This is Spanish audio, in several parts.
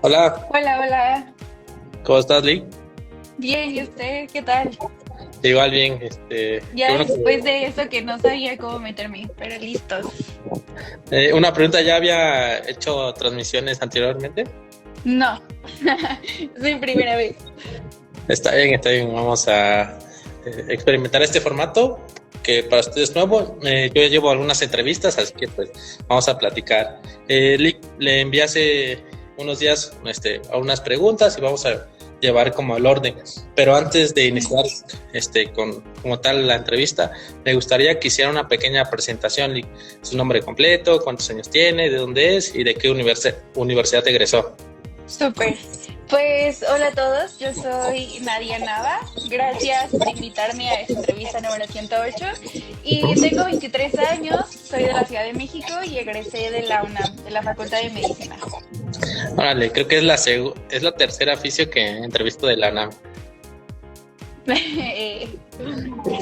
Hola, Hola, hola. ¿cómo estás, Lee? Bien, ¿y usted qué tal? Igual bien, qué Ya bueno después que... de eso que no sabía cómo meterme, pero listos. una pregunta, ¿ya había hecho transmisiones anteriormente? No, es mi primera vez. Está bien, vamos a experimentar este formato que para ustedes es nuevo. Yo ya llevo algunas entrevistas, así que pues vamos a platicar. Lee, le envié hace unos días unas preguntas y vamos a llevar como el orden. Pero antes de iniciar con como tal la entrevista, me gustaría que hiciera una pequeña presentación, Lee. Su nombre completo, cuántos años tiene, de dónde es y de qué universidad egresó. Súper. Pues hola a todos, yo soy Nadia Nava. Gracias por invitarme a esta entrevista número 108. Y tengo 23 años, soy de la Ciudad de México y egresé de la UNAM, de la Facultad de Medicina. Órale, creo que es es la tercera aficio que entrevisto de la NAM. Eh,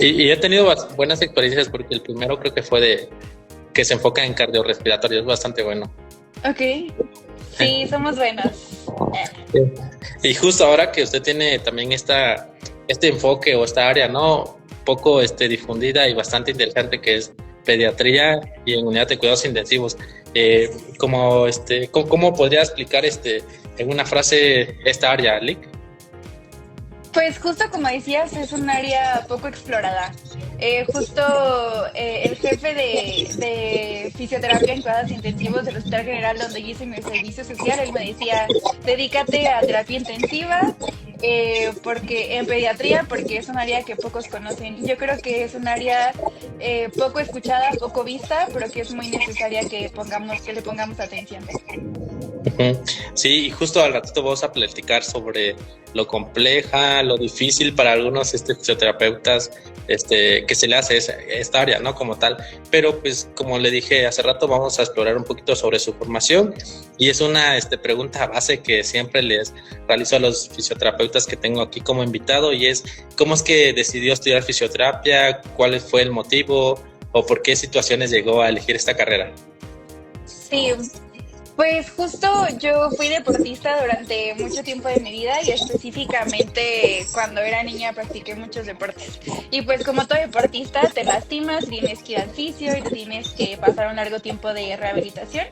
Y he tenido buenas experiencias porque el primero creo que fue de que se enfoca en cardiorrespiratorio, es bastante bueno. ok, sí, somos buenos. Sí. Y justo ahora que usted tiene también este enfoque o esta área, ¿no? Poco difundida y bastante interesante que es pediatría y en unidad de cuidados intensivos. ¿Cómo podría explicar en una frase esta área, Lick? Pues justo como decías, es un área poco explorada. Justo el jefe de fisioterapia en cuidados intensivos del Hospital General donde yo hice mi servicio social, él me decía, dedícate a terapia intensiva, porque en pediatría, porque es un área que pocos conocen. Yo creo que es un área poco escuchada, poco vista, pero que es muy necesaria que le pongamos atención. Ujú. Sí, y justo al ratito vamos a platicar sobre lo compleja, lo difícil para algunos fisioterapeutas que se le hace esta área, ¿no? Como tal. Pero pues como le dije hace rato, vamos a explorar un poquito sobre su formación y es una pregunta base que siempre les realizo a los fisioterapeutas que tengo aquí como invitado y es ¿cómo es que decidió estudiar fisioterapia? ¿Cuál fue el motivo? ¿O por qué situaciones llegó a elegir esta carrera? Sí, pues justo yo fui deportista durante mucho tiempo de mi vida y específicamente cuando era niña practiqué muchos deportes. Y pues como todo deportista te lastimas, tienes que ir al fisio y te tienes que pasar un largo tiempo de rehabilitación.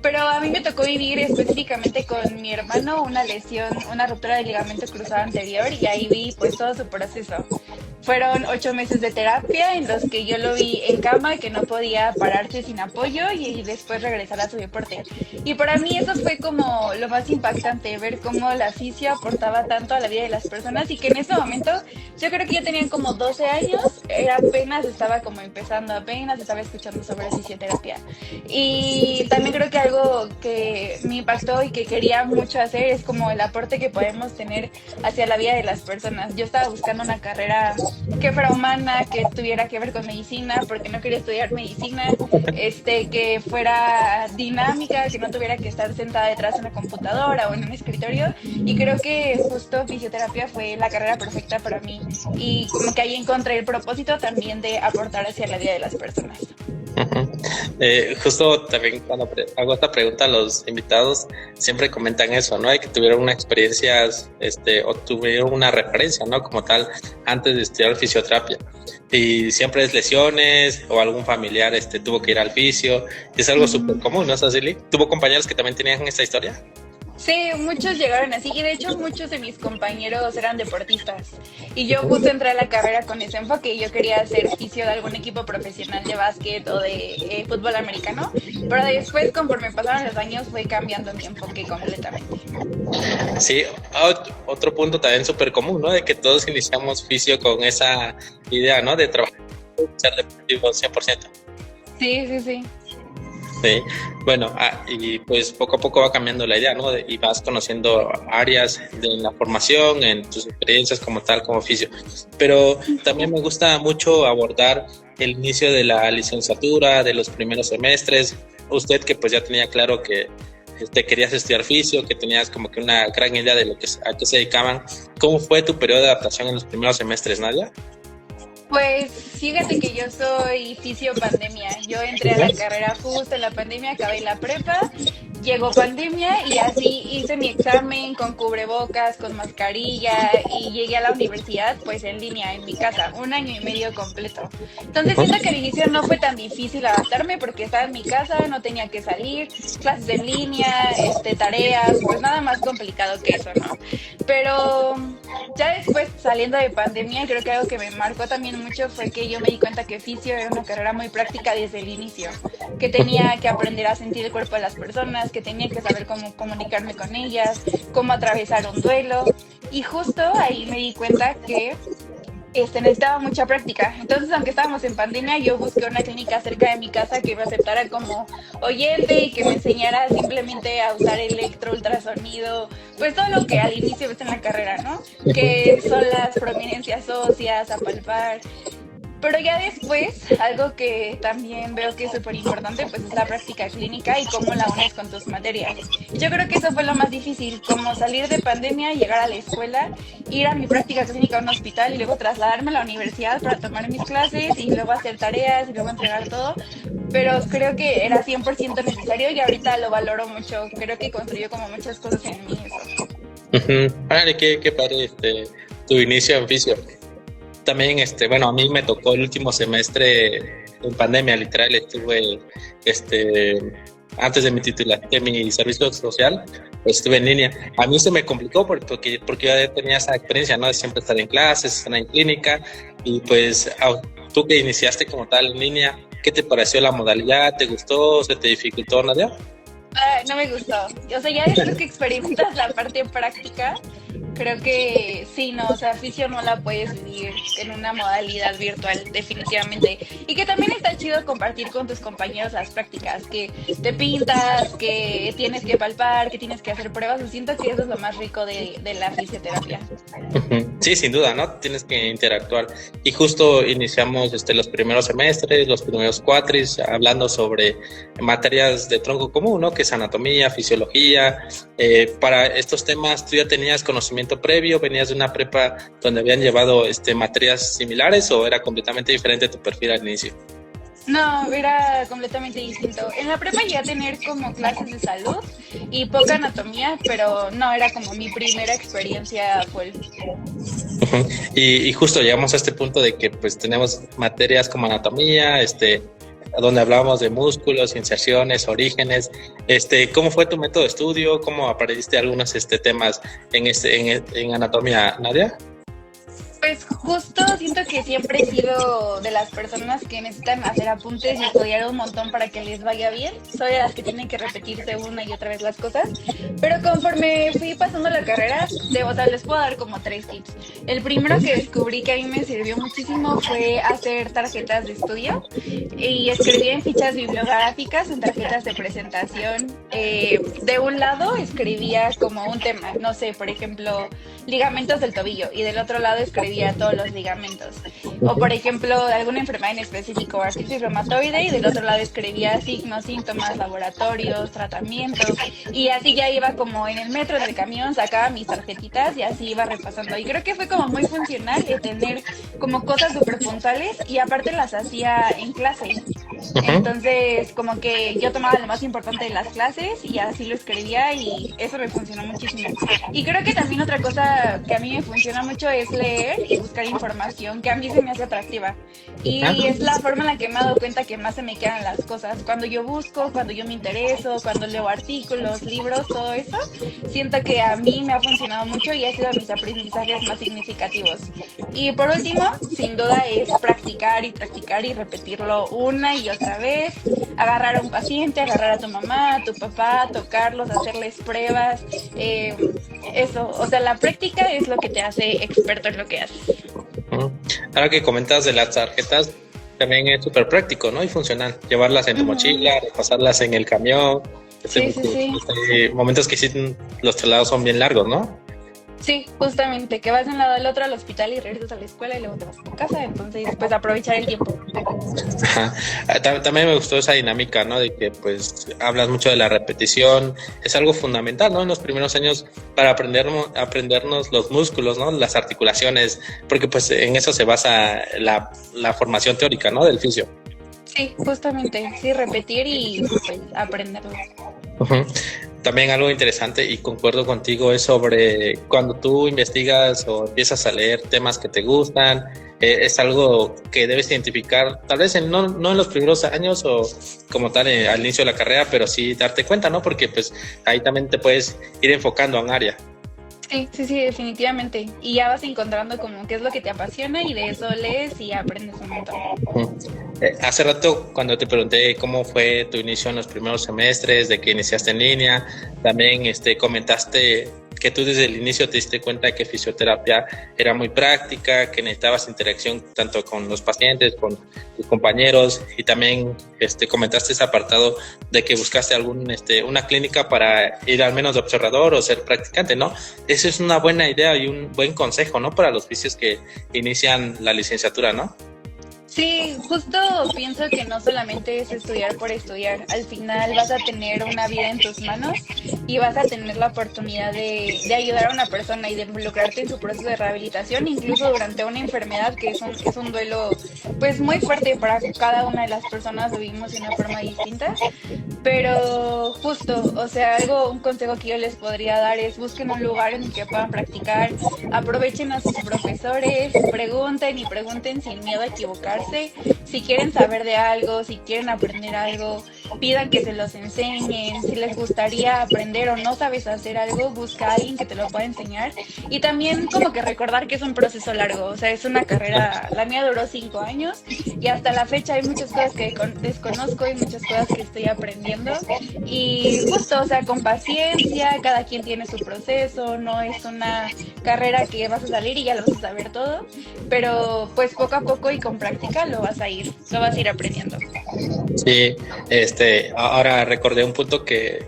Pero a mí me tocó vivir específicamente con mi hermano una lesión, una ruptura del ligamento cruzado anterior y ahí vi pues todo su proceso. Fueron 8 meses de terapia en los que yo lo vi en cama, que no podía pararse sin apoyo y después regresar a su deporte. Y para mí eso fue como lo más impactante, ver cómo la fisio aportaba tanto a la vida de las personas y que en ese momento yo creo que ya tenían como 12 años, apenas estaba como empezando, apenas estaba escuchando sobre fisioterapia. Y también creo que algo que me impactó y que quería mucho hacer es como el aporte que podemos tener hacia la vida de las personas. Yo estaba buscando una carrera que fuera humana, que tuviera que ver con medicina, porque no quería estudiar medicina, que fuera dinámica, que no tuviera que estar sentada detrás de una computadora o en un escritorio. Y creo que justo fisioterapia fue la carrera perfecta para mí. Y como que ahí encontré el propósito también de aportar hacia la vida de las personas. Ujú. Justo también cuando hago esta pregunta a los invitados, siempre comentan eso, ¿no? De que tuvieron una experiencia, o tuvieron una referencia, ¿no? Como tal, antes de estudiar fisioterapia. Y siempre es lesiones o algún familiar, tuvo que ir al fisio. Y es algo súper Ujú. común, ¿no, Cecily? ¿Tuvo compañeros que también tenían esta historia? Sí, muchos llegaron así y de hecho muchos de mis compañeros eran deportistas y yo Ujú. justo entré a la carrera con ese enfoque. Yo quería ser fisio de algún equipo profesional de básquet o de fútbol americano, pero después conforme pasaron los años fue cambiando mi enfoque completamente. Sí, otro punto también súper común, ¿no? De que todos iniciamos fisio con esa idea, ¿no? De trabajar, ser deportivo 100%. Sí, sí, sí. Sí, bueno, y pues poco a poco va cambiando la idea, ¿no? Y vas conociendo áreas de la formación, en tus experiencias como tal, como oficio. Pero también me gusta mucho abordar el inicio de la licenciatura, de los primeros semestres. Usted que pues ya tenía claro que querías estudiar fisio, que tenías como que una gran idea de a qué se dedicaban. ¿Cómo fue tu periodo de adaptación en los primeros semestres, Nadia? Pues fíjate que yo soy fisio pandemia. Yo entré a la Ujú. carrera justo en la pandemia, acabé la prepa llegó pandemia y así hice mi examen con cubrebocas, con mascarilla y llegué a la universidad pues en línea en mi casa, 1 año y medio completo. Entonces siento que al inicio no fue tan difícil adaptarme porque estaba en mi casa, no tenía que salir, clases en línea, tareas, pues nada más complicado que eso, ¿no? Pero ya después saliendo de pandemia creo que algo que me marcó también mucho fue que yo me di cuenta que fisio era una carrera muy práctica desde el inicio, que tenía que aprender a sentir el cuerpo de las personas, que tenía que saber cómo comunicarme con ellas, cómo atravesar un duelo. Y justo ahí me di cuenta que necesitaba mucha práctica. Entonces, aunque estábamos en pandemia, yo busqué una clínica cerca de mi casa que me aceptara como oyente y que me enseñara simplemente a usar electro, ultrasonido, pues todo lo que al inicio ves en la carrera, ¿no? Que son las prominencias óseas, a palpar. Pero ya después, algo que también veo que es súper importante, pues es la práctica clínica y cómo la unes con tus materias. Yo creo que eso fue lo más difícil, como salir de pandemia, llegar a la escuela, ir a mi práctica clínica a un hospital y luego trasladarme a la universidad para tomar mis clases y luego hacer tareas y luego entregar todo. Pero creo que era 100% necesario y ahorita lo valoro mucho. Creo que construyó como muchas cosas en mí eso. Vale, qué padre tu inicio en fisio. También, bueno, a mí me tocó el último semestre en pandemia, literal, estuve, antes de mi servicio social, pues estuve en línea. A mí se me complicó porque yo ya tenía esa experiencia, ¿no? De siempre estar en clases, estar en clínica, y pues tú que iniciaste como tal en línea, ¿qué te pareció la modalidad? ¿Te gustó? ¿Se te dificultó, Nadia? No me gustó. O sea, ya después que experimentas la parte práctica, creo que sí, no, o sea, fisio no la puedes vivir en una modalidad virtual, definitivamente. Y que también está chido compartir con tus compañeros las prácticas, que te pintas, que tienes que palpar, que tienes que hacer pruebas. Siento que eso es lo más rico de la fisioterapia. Sí, sin duda, ¿no? Tienes que interactuar. Y justo iniciamos los primeros semestres, los primeros cuatris, hablando sobre materias de tronco común, ¿no? Que es anatomía, fisiología. Para estos temas, ¿tú ya tenías conocimiento previo? ¿Venías de una prepa donde habían llevado materias similares o era completamente diferente tu perfil al inicio? No, era completamente distinto. En la prepa llegué a tener como clases de salud y poca anatomía, pero no, era como mi primera experiencia full. Y justo llegamos a este punto de que pues tenemos materias como anatomía, donde hablábamos de músculos, inserciones, orígenes. ¿Cómo fue tu método de estudio? ¿Cómo aprendiste algunos temas en anatomía, Nadia? Pues justo siento que siempre he sido de las personas que necesitan hacer apuntes y estudiar un montón para que les vaya bien. Soy de las que tienen que repetirse una y otra vez las cosas. Pero conforme fui pasando la carrera, les puedo dar como 3 tips. El primero que descubrí que a mí me sirvió muchísimo fue hacer tarjetas de estudio y escribí en fichas bibliográficas, en tarjetas de presentación. De un lado escribía como un tema, no sé, por ejemplo, ligamentos del tobillo, y del otro lado escribía todos los ligamentos. O por ejemplo, alguna enfermedad en específico, artritis reumatoide, y del otro lado escribía signos, síntomas, laboratorios, tratamientos, y así ya iba como en el metro, en el camión, sacaba mis tarjetitas y así iba repasando. Y creo que fue como muy funcional de tener como cosas súper puntuales y aparte las hacía en clase. Entonces, como que yo tomaba lo más importante de las clases y así lo escribía y eso me funcionó muchísimo. Y creo que también otra cosa que a mí me funciona mucho es leer y buscar información que a mí se me hace atractiva. Y es la forma en la que me he dado cuenta que más se me quedan las cosas. Cuando yo busco, cuando yo me intereso, cuando leo artículos, libros, todo eso, siento que a mí me ha funcionado mucho y ha sido mis aprendizajes más significativos. Y por último, sin duda es practicar y repetirlo una y otra vez, agarrar a un paciente, agarrar a tu mamá, a tu papá, tocarlos, hacerles pruebas, eso, o sea, la práctica es lo que te hace experto en lo que haces. Ahora que comentas de las tarjetas, también es súper práctico, ¿no? Y funcional, llevarlas en tu mochila, repasarlas en el camión, Sí. momentos que sí los traslados son bien largos, ¿no? Sí, justamente, que vas de un lado al otro al hospital y regresas a la escuela y luego te vas a tu casa, entonces pues aprovechar el tiempo. Ajá. También me gustó esa dinámica, ¿no? De que pues hablas mucho de la repetición, es algo fundamental, ¿no? En los primeros años para aprendernos los músculos, ¿no? Las articulaciones, porque pues en eso se basa la formación teórica, ¿no? Del fisio. Sí, justamente, sí, repetir y pues aprenderlo. Ujú. También algo interesante y concuerdo contigo es sobre cuando tú investigas o empiezas a leer temas que te gustan, es algo que debes identificar, tal vez no en los primeros años o como tal al inicio de la carrera, pero sí darte cuenta, ¿no? Porque pues ahí también te puedes ir enfocando a un área. Sí, sí, sí, definitivamente. Y ya vas encontrando como qué es lo que te apasiona y de eso lees y aprendes un montón. Ujú. Hace rato cuando te pregunté cómo fue tu inicio en los primeros semestres, de que iniciaste en línea, también comentaste que tú desde el inicio te diste cuenta que fisioterapia era muy práctica, que necesitabas interacción tanto con los pacientes, con tus compañeros y también comentaste ese apartado de que buscaste una clínica para ir al menos de observador o ser practicante, ¿no? Esa es una buena idea y un buen consejo, ¿no? Para los fisios que inician la licenciatura, ¿no? Sí, justo pienso que no solamente es estudiar por estudiar, al final vas a tener una vida en tus manos y vas a tener la oportunidad de ayudar a una persona y de involucrarte en su proceso de rehabilitación, incluso durante una enfermedad que es un duelo pues muy fuerte para cada una de las personas, lo vivimos de una forma distinta, pero justo, o sea, un consejo que yo les podría dar es busquen un lugar en el que puedan practicar, aprovechen a sus profesores, pregunten y pregunten sin miedo a equivocarse. Si quieren saber de algo, si quieren aprender algo, pidan que se los enseñen. Si les gustaría aprender o no sabes hacer algo, busca a alguien que te lo pueda enseñar. Y también como que recordar que es un proceso largo, o sea, es una carrera, la mía duró 5 años y hasta la fecha hay muchas cosas que desconozco y muchas cosas que estoy aprendiendo. Y justo, o sea, con paciencia, cada quien tiene su proceso, no es una carrera que vas a salir y ya lo vas a saber todo, pero pues poco a poco y con práctica lo vas a ir aprendiendo. Sí, ahora recordé un punto que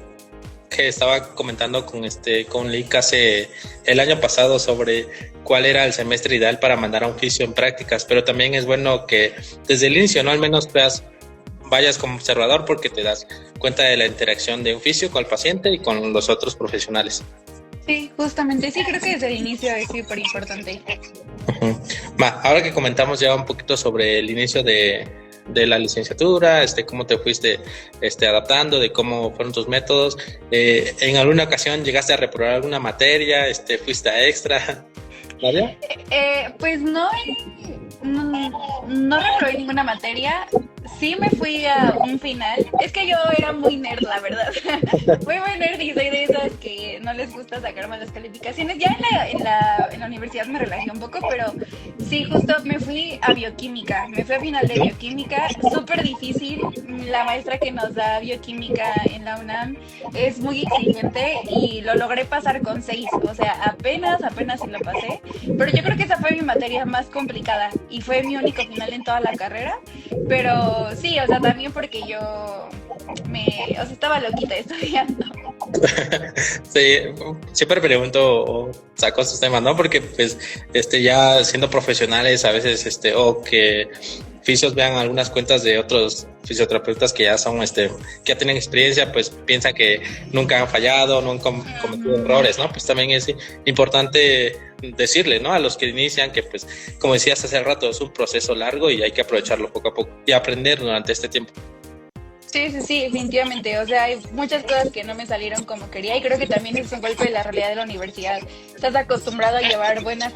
estaba comentando con Lick hace el año pasado sobre cuál era el semestre ideal para mandar a un fisio en prácticas, pero también es bueno que desde el inicio, ¿no? Al menos vayas como observador porque te das cuenta de la interacción de un fisio con el paciente y con los otros profesionales. Sí, justamente, sí, creo que desde el inicio es súper importante. Uh-huh. Ahora que comentamos ya un poquito sobre el inicio de la licenciatura, cómo te fuiste adaptando, de cómo fueron tus métodos, ¿en alguna ocasión llegaste a reprobar alguna materia, fuiste a extra? ¿Vale? Pues no, no reprobé ninguna materia. Sí me fui a un final. Es que yo era muy nerd, la verdad. Fui muy nerd y soy de esas que no les gusta sacar malas calificaciones. Ya en la universidad me relajé un poco, pero sí, justo me fui a bioquímica. Me fui a final de bioquímica. Súper difícil. La maestra que nos da bioquímica en la UNAM es muy exigente y lo logré pasar con 6. O sea, apenas si lo pasé. Pero yo creo que esa fue mi materia más complicada y fue mi único final en toda la carrera. Pero sí, o sea, también porque yo estaba loquita estudiando. Sí, siempre pregunto o saco estos temas, ¿no? Porque pues ya siendo profesionales a veces o que fisios vean algunas cuentas de otros fisioterapeutas que ya son que ya tienen experiencia, pues piensan que nunca han fallado, no han cometido errores, ¿no? Pues también es importante decirle, ¿no? A los que inician que pues como decías hace rato es un proceso largo y hay que aprovecharlo poco a poco y aprender durante este tiempo. Sí, sí, sí, definitivamente. O sea, hay muchas cosas que no me salieron como quería y creo que también es un golpe de la realidad de la universidad. Estás acostumbrado a llevar buenas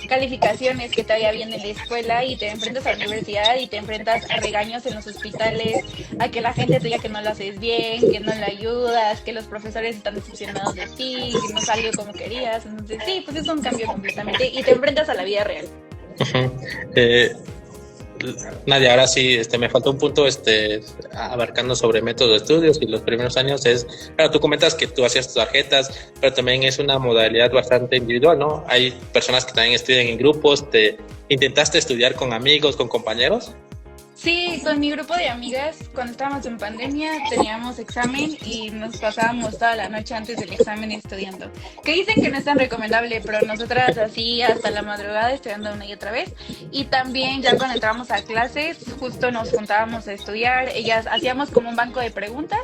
calificaciones, que te vaya bien en la escuela y te enfrentas a la universidad y te enfrentas a regaños en los hospitales, a que la gente te diga que no lo haces bien, que no le ayudas, que los profesores están decepcionados de ti, que no salió como querías. Entonces, sí, pues es un cambio completamente y te enfrentas a la vida real. Uh-huh. Nadia, ahora sí, me faltó un punto abarcando sobre método de estudios y los primeros años claro, tú comentas que tú hacías tus tarjetas, pero también es una modalidad bastante individual, ¿no? Hay personas que también estudian en grupos, ¿intentaste estudiar con amigos, con compañeros? Sí, con mi grupo de amigas, cuando estábamos en pandemia, teníamos examen y nos pasábamos toda la noche antes del examen estudiando. Que dicen que no es tan recomendable, pero nosotras así hasta la madrugada estudiando una y otra vez. Y también ya cuando entrábamos a clases, justo nos juntábamos a estudiar, ellas hacíamos como un banco de preguntas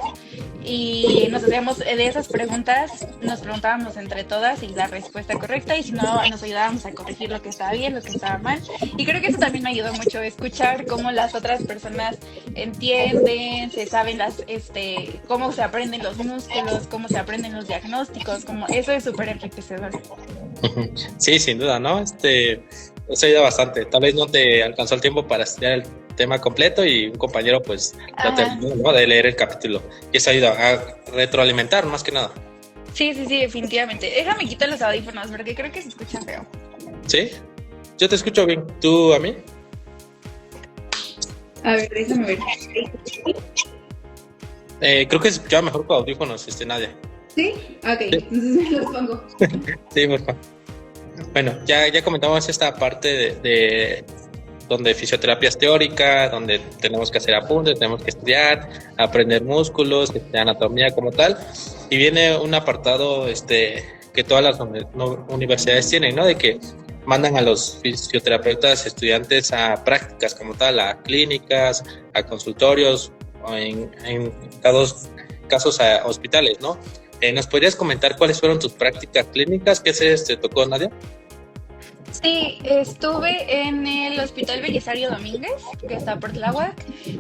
y nos hacíamos de esas preguntas, nos preguntábamos entre todas y la respuesta correcta, y si no, nos ayudábamos a corregir lo que estaba bien, lo que estaba mal. Y creo que eso también me ayudó mucho, escuchar cómo las otras personas entienden, se saben cómo se aprenden los músculos, cómo se aprenden los diagnósticos, como eso es súper enriquecedor. Sí, sin duda, ¿no? Eso ayuda bastante. Tal vez no te alcanzó el tiempo para estudiar el tema completo y un compañero pues lo terminó, ¿no? De leer el capítulo. Y eso ayuda a retroalimentar más que nada. Sí, definitivamente. Déjame quitar los audífonos porque creo que se escucha feo. ¿Sí? Yo te escucho bien. ¿Tú a mí? A ver, déjame ver. Creo que se escuchaba mejor con audífonos, Nadia. ¿Sí? Ok, sí. Entonces me los pongo. Sí, por favor. Bueno, ya comentamos esta parte de donde fisioterapia es teórica, donde tenemos que hacer apuntes, tenemos que estudiar, aprender músculos, anatomía como tal, y viene un apartado que todas las universidades tienen, ¿no? De que mandan a los fisioterapeutas estudiantes a prácticas como tal, a clínicas, a consultorios, o en casos a hospitales, ¿no? ¿Nos podrías comentar cuáles fueron tus prácticas clínicas? ¿Qué te tocó, Nadia? Sí, estuve en el Hospital Belisario Domínguez, que está por Tláhuac.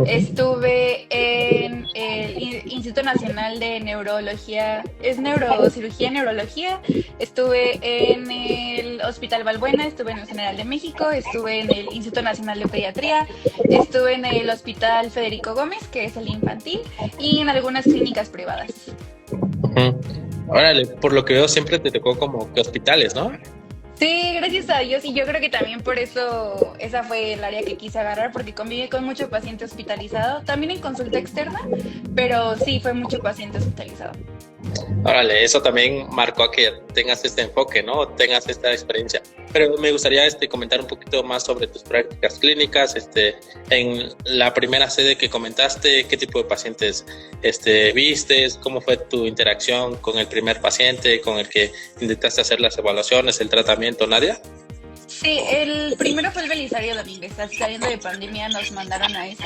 Estuve en el Instituto Nacional de Neurología, es Neurocirugía y Neurología. Estuve en el Hospital Balbuena, estuve en el General de México, estuve en el Instituto Nacional de Pediatría, estuve en el Hospital Federico Gómez, que es el infantil, y en algunas clínicas privadas. Órale, por lo que veo siempre te tocó como que hospitales, ¿no? Sí, gracias a Dios, y yo creo que también por eso esa fue el área que quise agarrar, porque conviví con mucho paciente hospitalizado, también en consulta externa, pero sí fue mucho paciente hospitalizado. Órale, eso también marcó a que tengas este enfoque, ¿no? Tengas esta experiencia. Pero me gustaría comentar un poquito más sobre tus prácticas clínicas. En la primera sede que comentaste, ¿qué tipo de pacientes vistes? ¿Cómo fue tu interacción con el primer paciente con el que intentaste hacer las evaluaciones, el tratamiento, Nadia? Sí, el primero fue el Belisario Domínguez. Saliendo de pandemia nos mandaron a ese.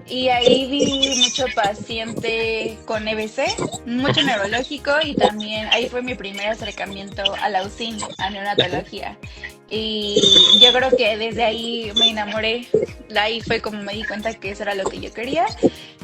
Y ahí vi mucho paciente con EBC, mucho neurológico, y también ahí fue mi primer acercamiento a la UCIN, a neonatología. Y yo creo que desde ahí me enamoré, ahí fue como me di cuenta que eso era lo que yo quería.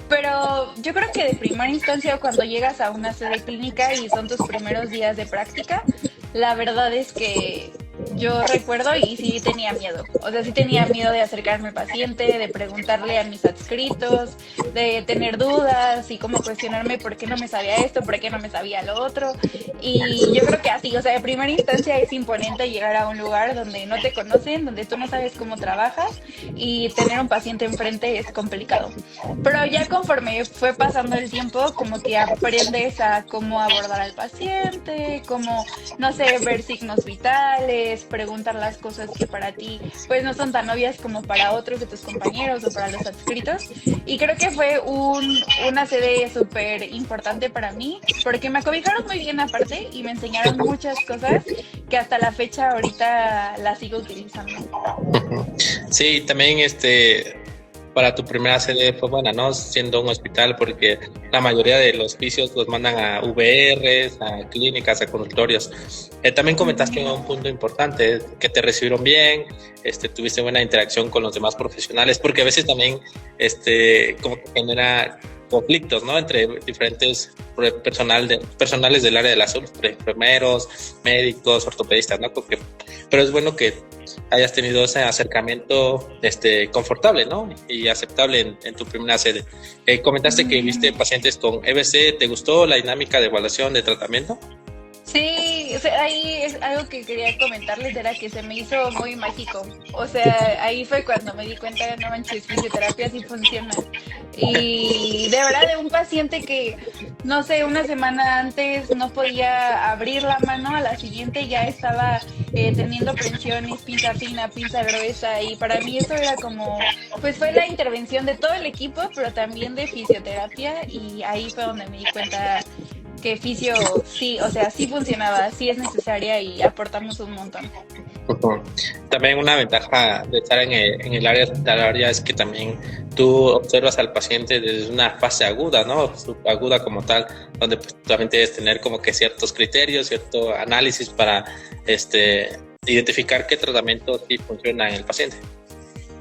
Pero yo creo que de primera instancia, cuando llegas a una sede clínica y son tus primeros días de práctica, la verdad es que yo recuerdo y sí tenía miedo. O sea, sí tenía miedo de acercarme al paciente, de preguntarle a mis adscritos, de tener dudas y como cuestionarme por qué no me sabía esto, por qué no me sabía lo otro. Y yo creo que así, o sea, de primera instancia es imponente llegar a un lugar donde no te conocen, donde tú no sabes cómo trabajas, y tener un paciente enfrente es complicado. Pero ya conforme fue pasando el tiempo, como que aprendes a cómo abordar al paciente, cómo, no sé, ver signos vitales, preguntar las cosas que para ti pues no son tan obvias como para otros de tus compañeros o para los adscritos. Y creo que fue una sede súper importante para mí, porque me acobijaron muy bien aparte y me enseñaron muchas cosas que hasta la fecha ahorita las sigo utilizando. Sí, también para tu primera sede fue buena, ¿no? Siendo un hospital, porque la mayoría de los fisios los mandan a VRs, a clínicas, a consultorios. También comentaste un punto importante, que te recibieron bien, tuviste buena interacción con los demás profesionales, porque a veces también como que genera conflictos, ¿no? Entre diferentes personales del área de la salud, enfermeros, médicos, ortopedistas, ¿no? Pero es bueno que hayas tenido ese acercamiento confortable, ¿no? Y aceptable en tu primera sede. Comentaste que viste pacientes con EBC. ¿Te gustó la dinámica de evaluación de tratamiento? Sí, o sea, ahí es algo que quería comentarles, era que se me hizo muy mágico. O sea, ahí fue cuando me di cuenta, no manches, fisioterapia sí funciona. Y de verdad, de un paciente que, no sé, una semana antes no podía abrir la mano, a la siguiente ya estaba teniendo presiones, pinza fina, pinza gruesa, y para mí eso era como, pues fue la intervención de todo el equipo, pero también de fisioterapia, y ahí fue donde me di cuenta que fisio sí, o sea, sí funcionaba, sí es necesaria y aportamos un montón. También una ventaja de estar en el área hospitalaria es que también tú observas al paciente desde una fase aguda, ¿no? Aguda como tal, donde pues, también debes tener como que ciertos criterios, cierto análisis para identificar qué tratamiento sí funciona en el paciente.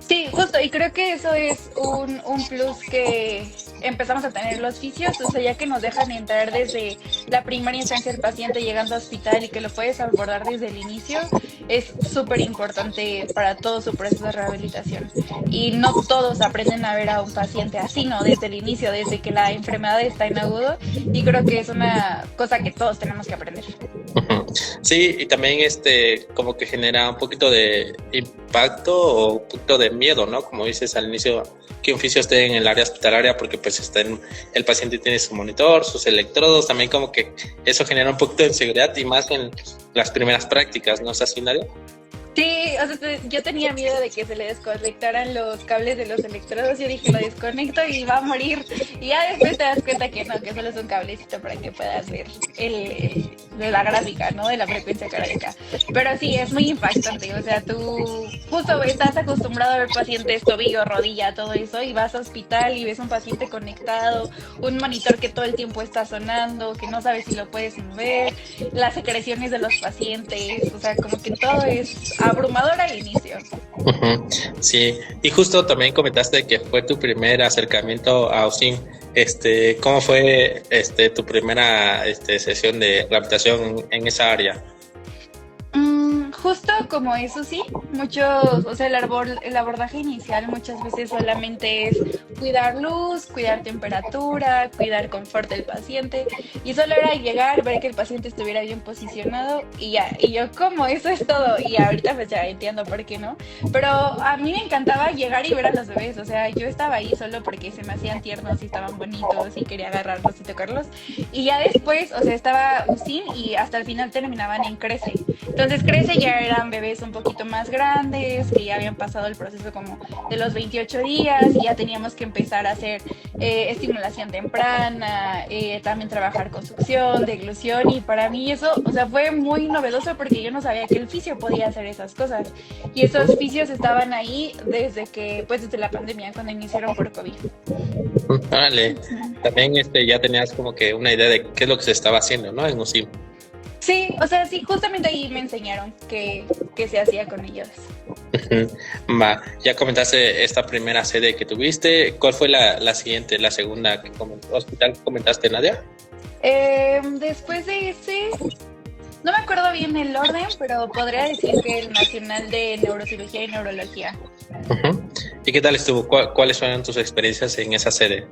Sí, justo, y creo que eso es un plus que empezamos a tener los fisios, o sea, ya que nos dejan entrar desde la primera instancia del paciente llegando al hospital y que lo puedes abordar desde el inicio, es súper importante para todo su proceso de rehabilitación. Y no todos aprenden a ver a un paciente así, ¿no? Desde el inicio, desde que la enfermedad está en agudo, y creo que es una cosa que todos tenemos que aprender. Sí, y también como que genera un poquito de impacto o un poquito de miedo, ¿no? Como dices al inicio, que un fisio esté en el área hospitalaria porque pues el paciente tiene su monitor, sus electrodos, también como que eso genera un poquito de inseguridad y más en las primeras prácticas, ¿no es así, Nadia? Sí, o sea, yo tenía miedo de que se le desconectaran los cables de los electrodos. Yo dije, lo desconecto y va a morir. Y ya después te das cuenta que no, que solo es un cablecito para que puedas ver de la gráfica, ¿no? De la frecuencia cardíaca. Pero sí, es muy impactante. O sea, tú justo estás acostumbrado a ver pacientes, tobillo, rodilla, todo eso, y vas al hospital y ves un paciente conectado, un monitor que todo el tiempo está sonando, que no sabes si lo puedes mover, las secreciones de los pacientes, o sea, como que todo es abrumador al inicio. Sí, y justo también comentaste que fue tu primer acercamiento a OSIM. ¿Cómo fue tu primera sesión de rehabilitación en esa área? Justo como eso sí, muchos, o sea, el abordaje inicial muchas veces solamente es cuidar luz, cuidar temperatura, cuidar confort del paciente, y solo era llegar, ver que el paciente estuviera bien posicionado y ya, y yo como eso es todo, y ahorita pues ya entiendo por qué no, pero a mí me encantaba llegar y ver a los bebés, o sea, yo estaba ahí solo porque se me hacían tiernos y estaban bonitos y quería agarrarlos y tocarlos, y ya después, o sea, estaba USIN y hasta el final terminaban en Crece. Entonces Crece ya eran bebés un poquito más grandes, que ya habían pasado el proceso como de los 28 días y ya teníamos que empezar a hacer estimulación temprana, también trabajar con succión, deglución, y para mí eso, o sea, fue muy novedoso porque yo no sabía que el fisio podía hacer esas cosas, y esos fisios estaban ahí desde la pandemia, cuando iniciaron por COVID. Vale, también ya tenías como que una idea de qué es lo que se estaba haciendo, ¿no? En USIM. Sí, o sea, sí, justamente ahí me enseñaron que se hacía con ellos. Va, ya comentaste esta primera sede que tuviste. ¿Cuál fue la siguiente, la segunda hospital que comentaste, Nadia? Después de ese, no me acuerdo bien el orden, pero podría decir que el Nacional de Neurocirugía y Neurología. ¿Y qué tal estuvo? ¿Cuáles fueron tus experiencias en esa sede?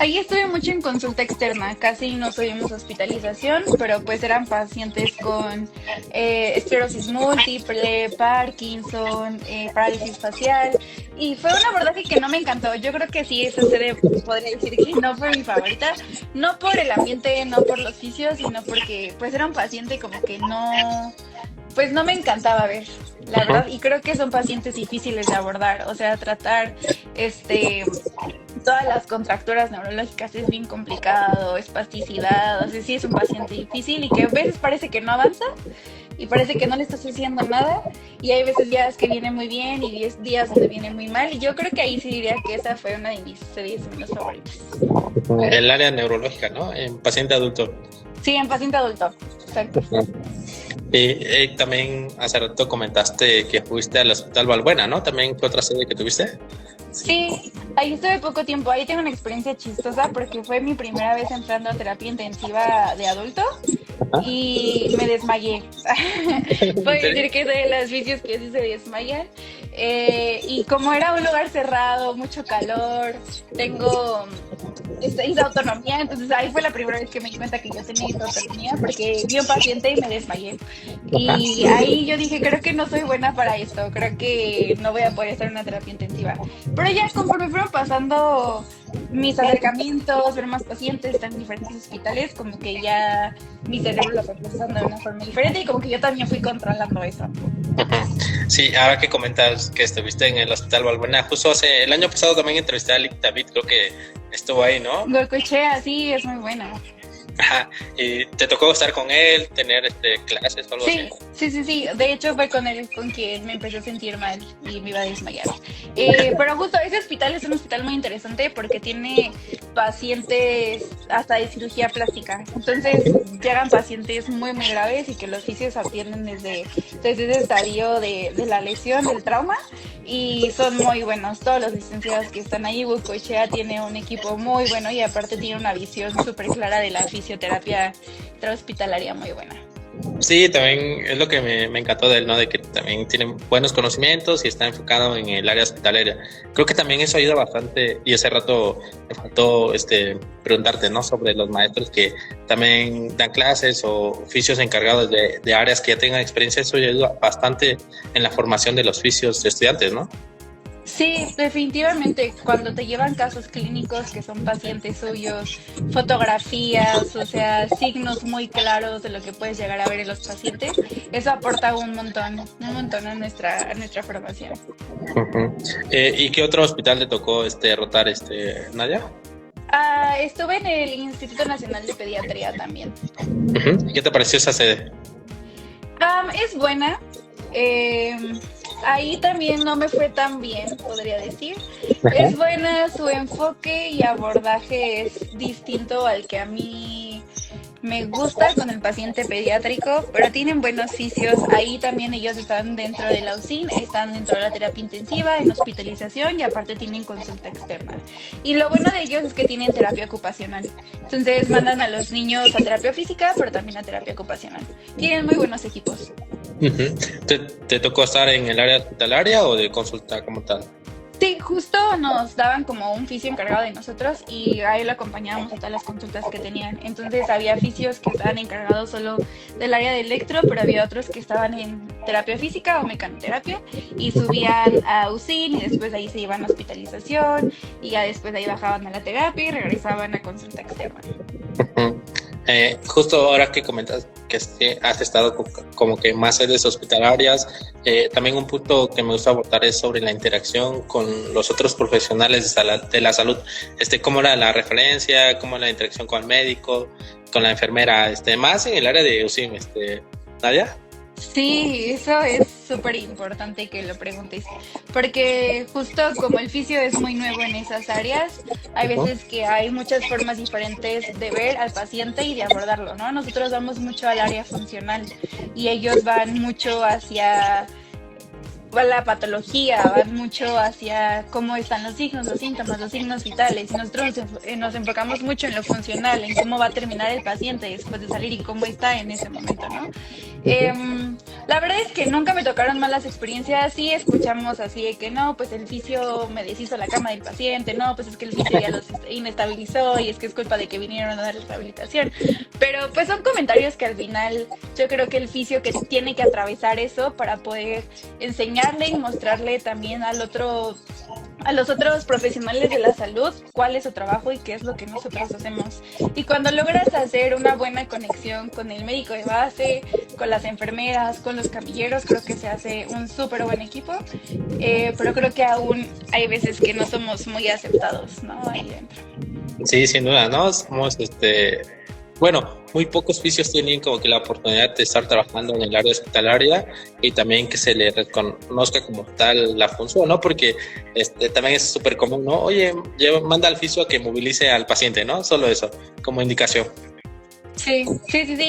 Ahí estuve mucho en consulta externa, casi no tuvimos hospitalización, pero pues eran pacientes con esclerosis múltiple, Parkinson, parálisis facial, y fue un abordaje que no me encantó. Yo creo que sí, esa sede podría decir que no fue mi favorita, no por el ambiente, no por los fisios, sino porque pues era un paciente como que no, pues no me encantaba ver, la verdad, y creo que son pacientes difíciles de abordar, o sea, tratar todas las contracturas neurológicas es bien complicado, espasticidad, o sea, sí es un paciente difícil y que a veces parece que no avanza y parece que no le estás haciendo nada, y hay veces días que viene muy bien y 10 días donde viene muy mal, y yo creo que ahí sí diría que esa fue una de mis series menos favoritas. El área neurológica, ¿no? En paciente adulto. Sí, en paciente adulto, exacto. Y también hace rato comentaste que fuiste al Hospital Valbuena, ¿no? ¿También fue otra sede que tuviste? Sí, ahí estuve poco tiempo. Ahí tengo una experiencia chistosa porque fue mi primera vez entrando a terapia intensiva de adulto y me desmayé. Puedo decir que soy de los vicios que sí se desmayan. Y como era un lugar cerrado, mucho calor, tengo esa autonomía, entonces ahí fue la primera vez que me di cuenta que yo tenía esa autonomía porque vi a un paciente y me desmayé. Y ahí yo dije, creo que no soy buena para esto, creo que no voy a poder estar en una terapia intensiva. Pero ya conforme fueron pasando mis acercamientos, ver más pacientes en diferentes hospitales, como que ya mi cerebro lo fue procesando de una forma diferente y como que yo también fui controlando eso. Sí, ahora que comentas que estuviste en el Hospital Valbuena, justo el año pasado también entrevisté a Lick David, creo que estuvo ahí, ¿no? Golcochea, sí, es muy buena. Ajá. ¿Y te tocó estar con él, tener clases o algo así? Sí. De hecho, fue con él con quien me empecé a sentir mal y me iba a desmayar. Pero justo ese hospital es un hospital muy interesante porque tiene pacientes hasta de cirugía plástica. Entonces, llegan pacientes muy, muy graves y que los fisios atienden desde ese estadio de la lesión, del trauma, y son muy buenos. Todos los licenciados que están ahí, Goicoechea tiene un equipo muy bueno y aparte tiene una visión súper clara de la fisioterapia intrahospitalaria muy buena. Sí, también es lo que me encantó de él, ¿no? De que también tiene buenos conocimientos y está enfocado en el área hospitalaria. Creo que también eso ayuda bastante, y hace rato me faltó preguntarte, ¿no? Sobre los maestros que también dan clases o oficios encargados de áreas que ya tengan experiencia. Eso ayuda bastante en la formación de los oficios de estudiantes, ¿no? Sí, definitivamente, cuando te llevan casos clínicos que son pacientes suyos, fotografías, o sea, signos muy claros de lo que puedes llegar a ver en los pacientes, eso aporta un montón a nuestra formación. Uh-huh. ¿Y qué otro hospital te tocó rotar, Nadia? Estuve en el Instituto Nacional de Pediatría también. Uh-huh. ¿Y qué te pareció esa sede? Es buena. Ahí también no me fue tan bien, podría decir. Es buena, su enfoque y abordaje es distinto al que a mí me gusta con el paciente pediátrico, pero tienen buenos fisios. Ahí también ellos están dentro de la UCIN, están dentro de la terapia intensiva, en hospitalización y aparte tienen consulta externa. Y lo bueno de ellos es que tienen terapia ocupacional. Entonces mandan a los niños a terapia física, pero también a terapia ocupacional. Tienen muy buenos equipos. Uh-huh. ¿Te tocó estar en el área hospitalaria o de consulta como tal? Sí, justo nos daban como un fisio encargado de nosotros y a él lo acompañábamos a todas las consultas que tenían. Entonces había fisios que estaban encargados solo del área de electro, pero había otros que estaban en terapia física o mecanoterapia y subían a UCIN y después de ahí se iban a hospitalización y ya después de ahí bajaban a la terapia y regresaban a consulta externa. Uh-huh. Justo ahora que comentas que has estado como que más sedes hospitalarias, también un punto que me gusta abordar es sobre la interacción con los otros profesionales de la salud. ¿Cómo era la referencia? ¿Cómo era la interacción con el médico, con la enfermera? Más en el área de UCIM, Nadia. Sí, eso es súper importante que lo preguntes, porque justo como el fisio es muy nuevo en esas áreas, hay veces que hay muchas formas diferentes de ver al paciente y de abordarlo, ¿no? Nosotros vamos mucho al área funcional y ellos van mucho hacia la patología, van mucho hacia cómo están los signos, los síntomas, los signos vitales. Y nosotros nos enfocamos mucho en lo funcional, en cómo va a terminar el paciente después de salir y cómo está en ese momento, ¿no? La verdad es que nunca me tocaron malas experiencias. Sí escuchamos así de que no, pues el fisio me deshizo la cama del paciente, no, pues es que el fisio ya los inestabilizó y es que es culpa de que vinieron a dar rehabilitación. Pero pues son comentarios que al final yo creo que el fisio que tiene que atravesar eso para poder enseñarle y mostrarle también a los otros profesionales de la salud cuál es su trabajo y qué es lo que nosotros hacemos. Y cuando logras hacer una buena conexión con el médico de base, con las enfermeras, con los camilleros, creo que se hace un súper buen equipo, pero creo que aún hay veces que no somos muy aceptados, ¿no? Ahí dentro. Sí, sin duda, ¿no? Somos bueno, muy pocos fisios tienen como que la oportunidad de estar trabajando en el área hospitalaria y también que se le reconozca como tal la función, ¿no? Porque también es súper común, ¿no? Oye, manda al fisio a que movilice al paciente, ¿no? Solo eso, como indicación. Sí,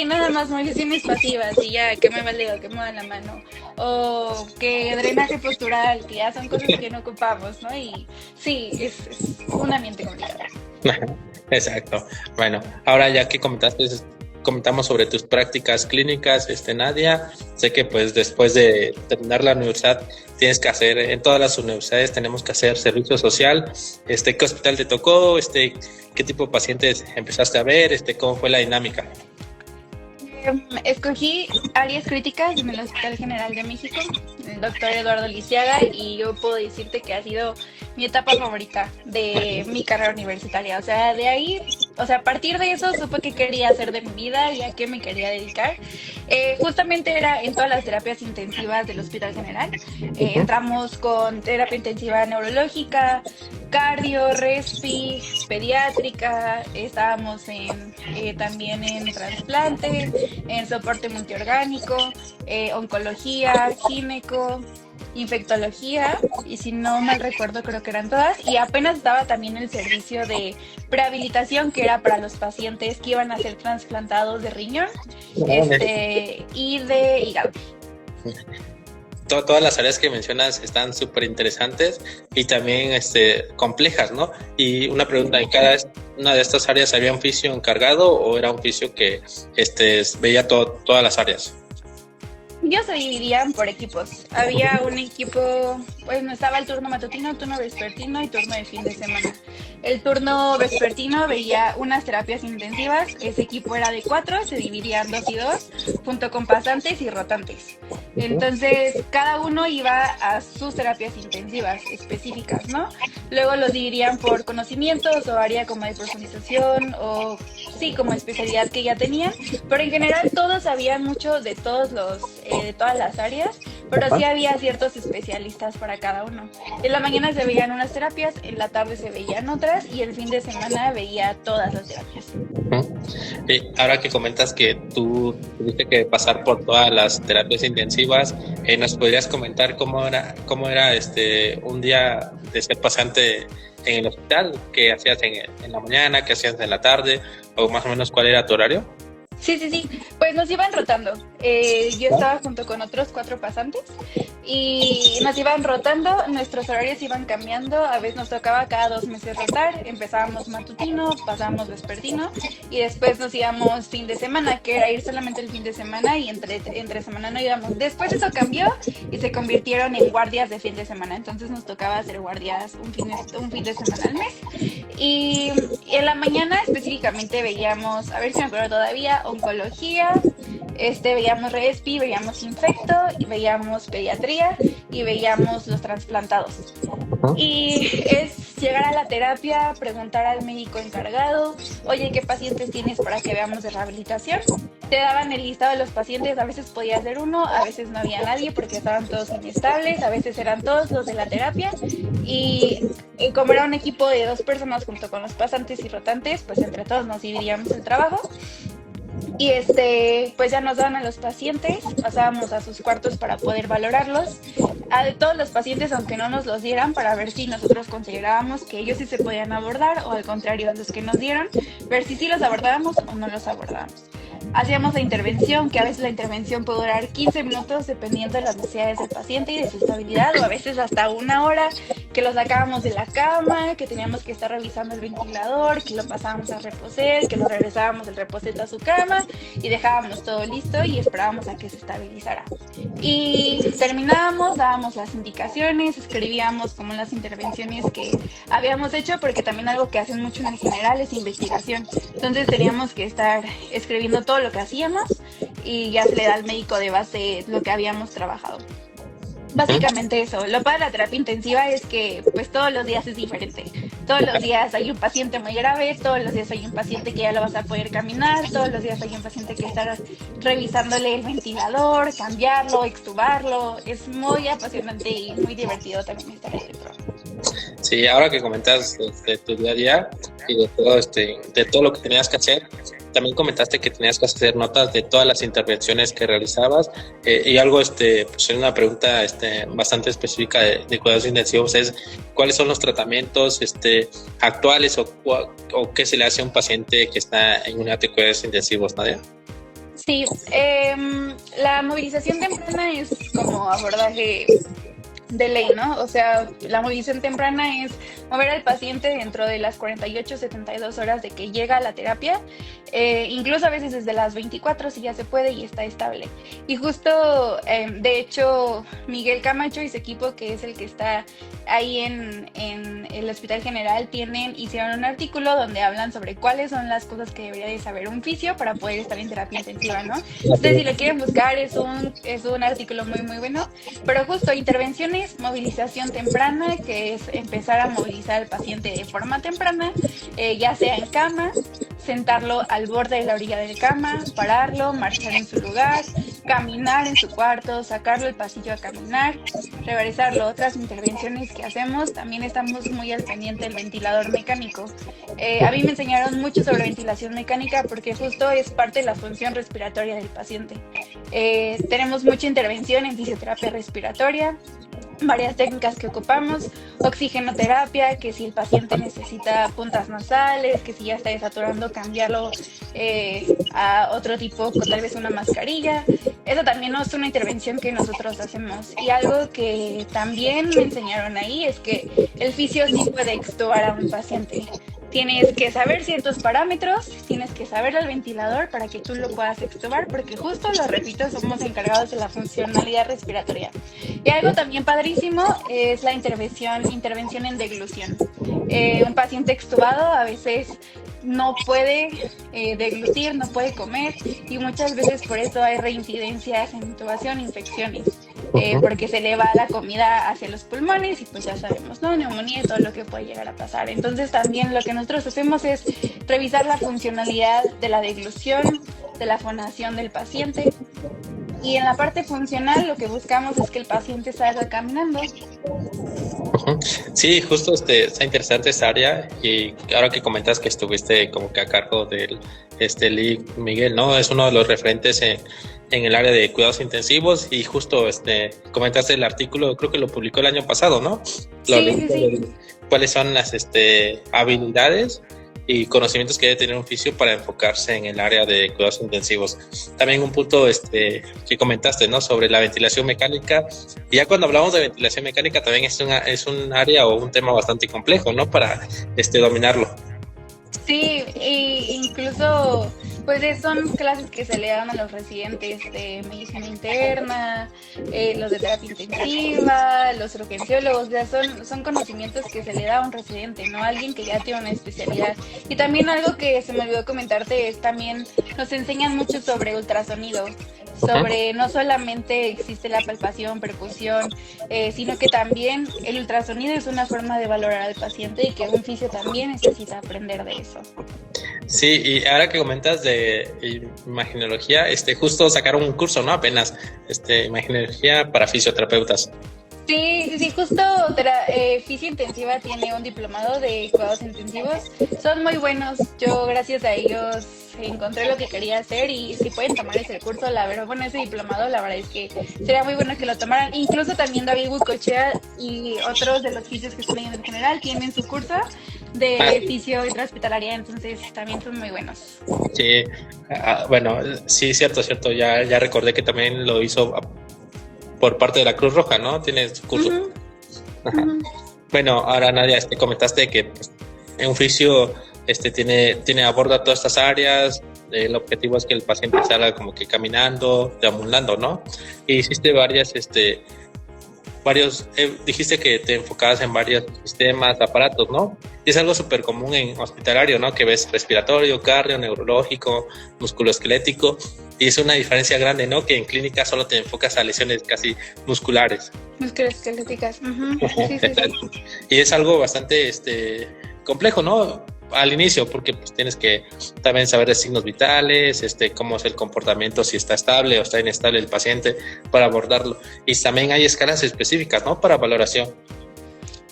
nada más movilizaciones pasivas y ya, que mueva el dedo, que mueva la mano, o que drenaje postural, que ya son cosas que no ocupamos, ¿no? Y sí, es un ambiente complicado. Exacto. Bueno, ahora ya que comentamos sobre tus prácticas clínicas, Nadia, sé que pues después de terminar la universidad tienes que hacer, en todas las universidades tenemos que hacer servicio social. ¿Qué hospital te tocó? ¿Qué tipo de pacientes empezaste a ver? ¿Cómo fue la dinámica? Escogí áreas críticas en el Hospital General de México, el doctor Eduardo Lisiaga, y yo puedo decirte que ha sido mi etapa favorita de mi carrera universitaria. O sea, de ahí, a partir de eso supe qué quería hacer de mi vida y a qué me quería dedicar. Justamente era en todas las terapias intensivas del Hospital General. Entramos con terapia intensiva neurológica, cardio, respi, pediátrica, estábamos en también en trasplante, en soporte multiorgánico, oncología, gineco, infectología, y si no mal recuerdo creo que eran todas, y apenas estaba también el servicio de prehabilitación, que era para los pacientes que iban a ser trasplantados de riñón, y de hígado. Todas las áreas que mencionas están súper interesantes y también complejas, ¿no? Y una pregunta, ¿en cada una de estas áreas había un fisio encargado o era un fisio que veía todas las áreas? Ellos se dividían por equipos. Había un equipo, pues no estaba el turno matutino, turno vespertino y turno de fin de semana. El turno vespertino veía unas terapias intensivas. Ese equipo era de 4, se dividían 2 y 2, junto con pasantes y rotantes. Entonces, cada uno iba a sus terapias intensivas específicas, ¿no? Luego los dividían por conocimientos o área como de profundización o, sí, como especialidad que ya tenían. Pero en general todos sabían mucho de todas las áreas, pero sí había ciertos especialistas para cada uno. En la mañana se veían unas terapias, en la tarde se veían otras y el fin de semana veía todas las terapias. Ahora que comentas que tú tuviste que pasar por todas las terapias intensivas, ¿nos podrías comentar cómo era un día de ser pasante en el hospital? ¿Qué hacías en la mañana? ¿Qué hacías en la tarde? ¿O más o menos cuál era tu horario? Sí, pues nos iban rotando. Yo estaba junto con otros 4 pasantes y nos iban rotando, nuestros horarios iban cambiando, a veces nos tocaba cada 2 meses rotar, empezábamos matutino, pasábamos vespertino y después nos íbamos fin de semana, que era ir solamente el fin de semana y entre semana no íbamos. Después eso cambió y se convirtieron en guardias de fin de semana, entonces nos tocaba hacer guardias un fin de semana al mes. Y en la mañana específicamente veíamos, a ver si me acuerdo todavía, oncología, veíamos respi, veíamos infecto, y veíamos pediatría y veíamos los trasplantados. Y es llegar a la terapia, preguntar al médico encargado, oye, ¿qué pacientes tienes para que veamos de rehabilitación? Te daban el listado de los pacientes, a veces podía ser uno, a veces no había nadie porque estaban todos inestables, a veces eran todos los de la terapia y como era un equipo de 2 personas junto con los pasantes y rotantes, pues entre todos nos dividíamos el trabajo. Y pues ya nos daban a los pacientes, pasábamos a sus cuartos para poder valorarlos, a de todos los pacientes aunque no nos los dieran, para ver si nosotros considerábamos que ellos sí se podían abordar o al contrario a los que nos dieron, ver si sí los abordábamos o no los abordábamos. Hacíamos la intervención, que a veces la intervención puede durar 15 minutos dependiendo de las necesidades del paciente y de su estabilidad, o a veces hasta 1 hora, que lo sacábamos de la cama, que teníamos que estar revisando el ventilador, que lo pasábamos a reposer, que lo regresábamos el reposet a su cama y dejábamos todo listo y esperábamos a que se estabilizara. Y terminábamos, dábamos las indicaciones, escribíamos como las intervenciones que habíamos hecho, porque también algo que hacen mucho en general es investigación. Entonces teníamos que estar escribiendo todo lo que hacíamos y ya se le da al médico de base lo que habíamos trabajado. Básicamente eso. Lo padre de la terapia intensiva es que pues todos los días es diferente. Todos los días hay un paciente muy grave, todos los días hay un paciente que ya lo vas a poder caminar, todos los días hay un paciente que estarás revisándole el ventilador, cambiarlo, extubarlo. Es muy apasionante y muy divertido también estar en el programa. Sí, ahora que comentas de tu día a día y de todo lo que tenías que hacer, también comentaste que tenías que hacer notas de todas las intervenciones que realizabas y algo, pues una pregunta bastante específica de cuidados intensivos es ¿cuáles son los tratamientos actuales o qué se le hace a un paciente que está en unidad de cuidados intensivos, Nadia? Sí, la movilización temprana es como abordaje de ley, ¿no? O sea, la movilización temprana es mover al paciente dentro de las 48-72 horas de que llega a la terapia, incluso a veces desde las 24 si ya se puede y está estable. Y justo, de hecho, Miguel Camacho y su equipo, que es el que está ahí en el Hospital General, hicieron un artículo donde hablan sobre cuáles son las cosas que debería de saber un fisio para poder estar en terapia intensiva, ¿no? Entonces, si lo quieren buscar, es un artículo muy, muy bueno. Pero justo, intervenciones, movilización temprana, que es empezar a movilizar al paciente de forma temprana, ya sea en cama, sentarlo al borde de la orilla de la cama, pararlo, marchar en su lugar, caminar en su cuarto, sacarlo al pasillo a caminar, regresarlo. Otras intervenciones que hacemos, también estamos muy al pendiente del ventilador mecánico. A mí me enseñaron mucho sobre ventilación mecánica porque justo es parte de la función respiratoria del paciente. Tenemos mucha intervención en fisioterapia respiratoria, varias técnicas que ocupamos, oxigenoterapia, que si el paciente necesita puntas nasales, que si ya está desaturando, cambiarlo a otro tipo, con tal vez una mascarilla. Eso también no es una intervención que nosotros hacemos. Y algo que también me enseñaron ahí es que el fisio sí puede extubar a un paciente. Tienes que saber ciertos parámetros, tienes que saber el ventilador para que tú lo puedas extubar, porque justo, lo repito, somos encargados de la funcionalidad respiratoria. Y algo también padrísimo es la intervención en deglución. Un paciente extubado a veces no puede deglutir, no puede comer, y muchas veces por eso hay reincidencias en intubación, infecciones. Porque se le va la comida hacia los pulmones y pues ya sabemos, ¿no? Neumonía y todo lo que puede llegar a pasar. Entonces también lo que nosotros hacemos es revisar la funcionalidad de la deglución, de la fonación del paciente. Y en la parte funcional lo que buscamos es que el paciente salga caminando. Sí, justo está interesante esta área, y ahora que comentas que estuviste como que a cargo del Lee Miguel, ¿no? Es uno de los referentes en el área de cuidados intensivos, y justo comentaste el artículo, creo que lo publicó el año pasado, ¿no? Sí. ¿Cuáles son las habilidades y conocimientos que debe tener un fisio para enfocarse en el área de cuidados intensivos? También un punto que comentaste, ¿no? Sobre la ventilación mecánica. Y ya cuando hablamos de ventilación mecánica también es un área o un tema bastante complejo, ¿no? Para dominarlo. Sí, e incluso pues son clases que se le dan a los residentes de medicina interna, los de terapia intensiva, los urgenciólogos. Ya son conocimientos que se le da a un residente, no a alguien que ya tiene una especialidad. Y también algo que se me olvidó comentarte es también nos enseñan mucho sobre ultrasonido, sobre no solamente existe la palpación, percusión, sino que también el ultrasonido es una forma de valorar al paciente, y que un fisio también necesita aprender de eso. Sí, y ahora que comentas de imagenología, justo sacaron un curso, ¿no? Apenas, imagenología para fisioterapeutas. Sí, justo Fisio Intensiva tiene un diplomado de cuidados intensivos. Son muy buenos. Yo, gracias a ellos, encontré lo que quería hacer, y si pueden tomar ese curso, la verdad, bueno, ese diplomado, la verdad es que sería muy bueno que lo tomaran. Incluso también David Huicochea y otros de los fisios que estudian en general tienen su curso de fisio intrahospitalaria, entonces también son muy buenos. Sí, bueno, sí, cierto, ya recordé que también lo hizo por parte de la Cruz Roja, ¿no? Tiene su curso. Bueno, ahora Nadia, comentaste que pues, un fisio aborda todas estas áreas. El objetivo es que el paciente salga como que caminando, deambulando, ¿no? Y hiciste dijiste que te enfocabas en varios sistemas, aparatos, ¿no? Y es algo súper común en hospitalario, ¿no? Que ves respiratorio, cardio, neurológico, musculoesquelético, y es una diferencia grande, ¿no? Que en clínica solo te enfocas a lesiones casi musculares. Musculoesqueléticas. Sí. Y es algo bastante complejo, ¿no? Al inicio, porque pues tienes que también saber de signos vitales, cómo es el comportamiento, si está estable o está inestable el paciente, para abordarlo. Y también hay escalas específicas, ¿no? Para valoración.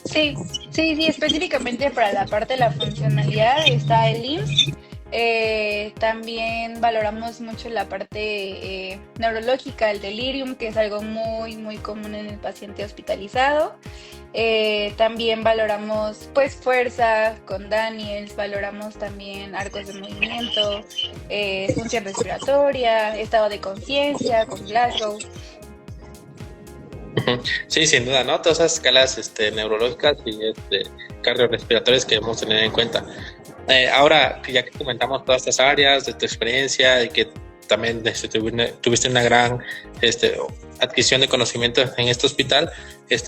Sí, específicamente para la parte de la funcionalidad está el IMSS. También valoramos mucho la parte neurológica, el delirium, que es algo muy, muy común en el paciente hospitalizado. También valoramos pues fuerza con Daniels, valoramos también arcos de movimiento, función respiratoria, estado de conciencia con Glasgow. Sí, sin duda, ¿no? Todas esas escalas neurológicas y cardiorrespiratorias que debemos tener en cuenta. Ahora, ya que comentamos todas estas áreas de tu experiencia y que también tuviste una gran adquisición de conocimiento en este hospital,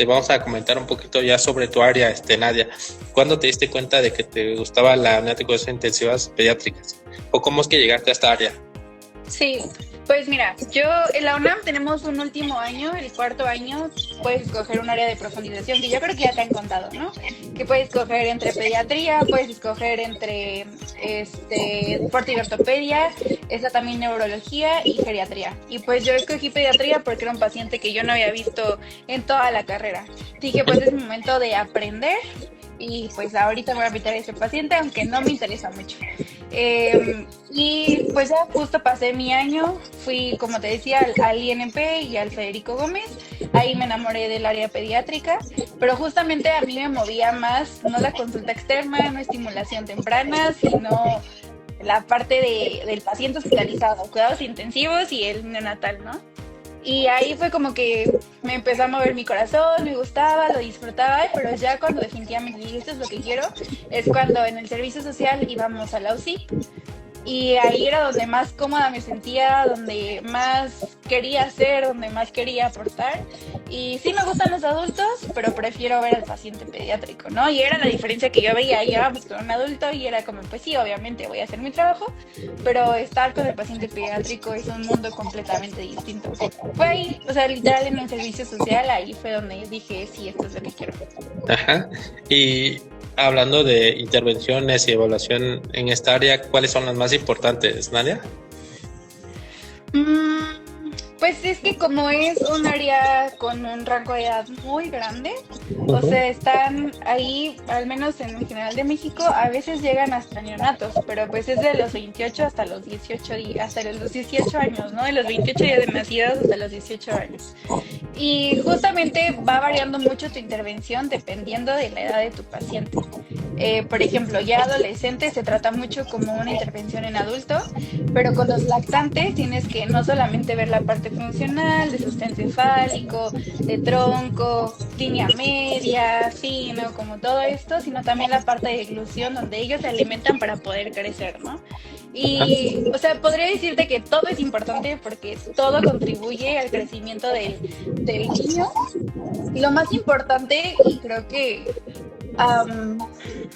vamos a comentar un poquito ya sobre tu área, Nadia. ¿Cuándo te diste cuenta de que te gustaba la unidad de cuidados intensivos pediátricas? ¿O cómo es que llegaste a esta área? Sí, Pues mira, yo en la UNAM tenemos un último año, el cuarto año, puedes escoger un área de profundización que yo creo que ya te han contado, ¿no? Que puedes escoger entre pediatría, puedes escoger entre deporte y ortopedia, está también neurología y geriatría. Y pues yo escogí pediatría porque era un paciente que yo no había visto en toda la carrera. Dije, pues es momento de aprender y pues ahorita me voy a meter a ese paciente, aunque no me interesa mucho. Y pues ya justo pasé mi año, fui como te decía al INP y al Federico Gómez, ahí me enamoré del área pediátrica, pero justamente a mí me movía más, no la consulta externa, no estimulación temprana, sino la parte del paciente hospitalizado, cuidados intensivos y el neonatal, ¿no? Y ahí fue como que me empezó a mover mi corazón, me gustaba, lo disfrutaba, pero ya cuando definitivamente dije esto es lo que quiero, es cuando en el servicio social íbamos a la UCI. Y ahí era donde más cómoda me sentía, donde más quería hacer, donde más quería aportar. Y sí me gustan los adultos, pero prefiero ver al paciente pediátrico, ¿no? Y era la diferencia que yo veía, íbamos con un adulto y era como, pues sí, obviamente voy a hacer mi trabajo, pero estar con el paciente pediátrico es un mundo completamente distinto. Fue ahí, o sea, literal en el servicio social, ahí fue donde dije, sí, esto es lo que quiero. Ajá. Y hablando de intervenciones y evaluación en esta área, ¿cuáles son las más importantes, Nadia? Pues es que como es un área con un rango de edad muy grande, o sea, están ahí, al menos en el general de México, a veces llegan hasta neonatos, pero pues es de los 28 hasta los 18 días, hasta los 18 años, ¿no? De los 28 días de nacidos hasta los 18 años. Y justamente va variando mucho tu intervención dependiendo de la edad de tu paciente. Por ejemplo, ya adolescente se trata mucho como una intervención en adulto, pero con los lactantes tienes que no solamente ver la parte funcional, de sustento encefálico, de tronco, línea media, fino, como todo esto, sino también la parte de deglución donde ellos se alimentan para poder crecer, ¿no? Y, o sea, podría decirte que todo es importante porque todo contribuye al crecimiento del niño. Y lo más importante, y creo que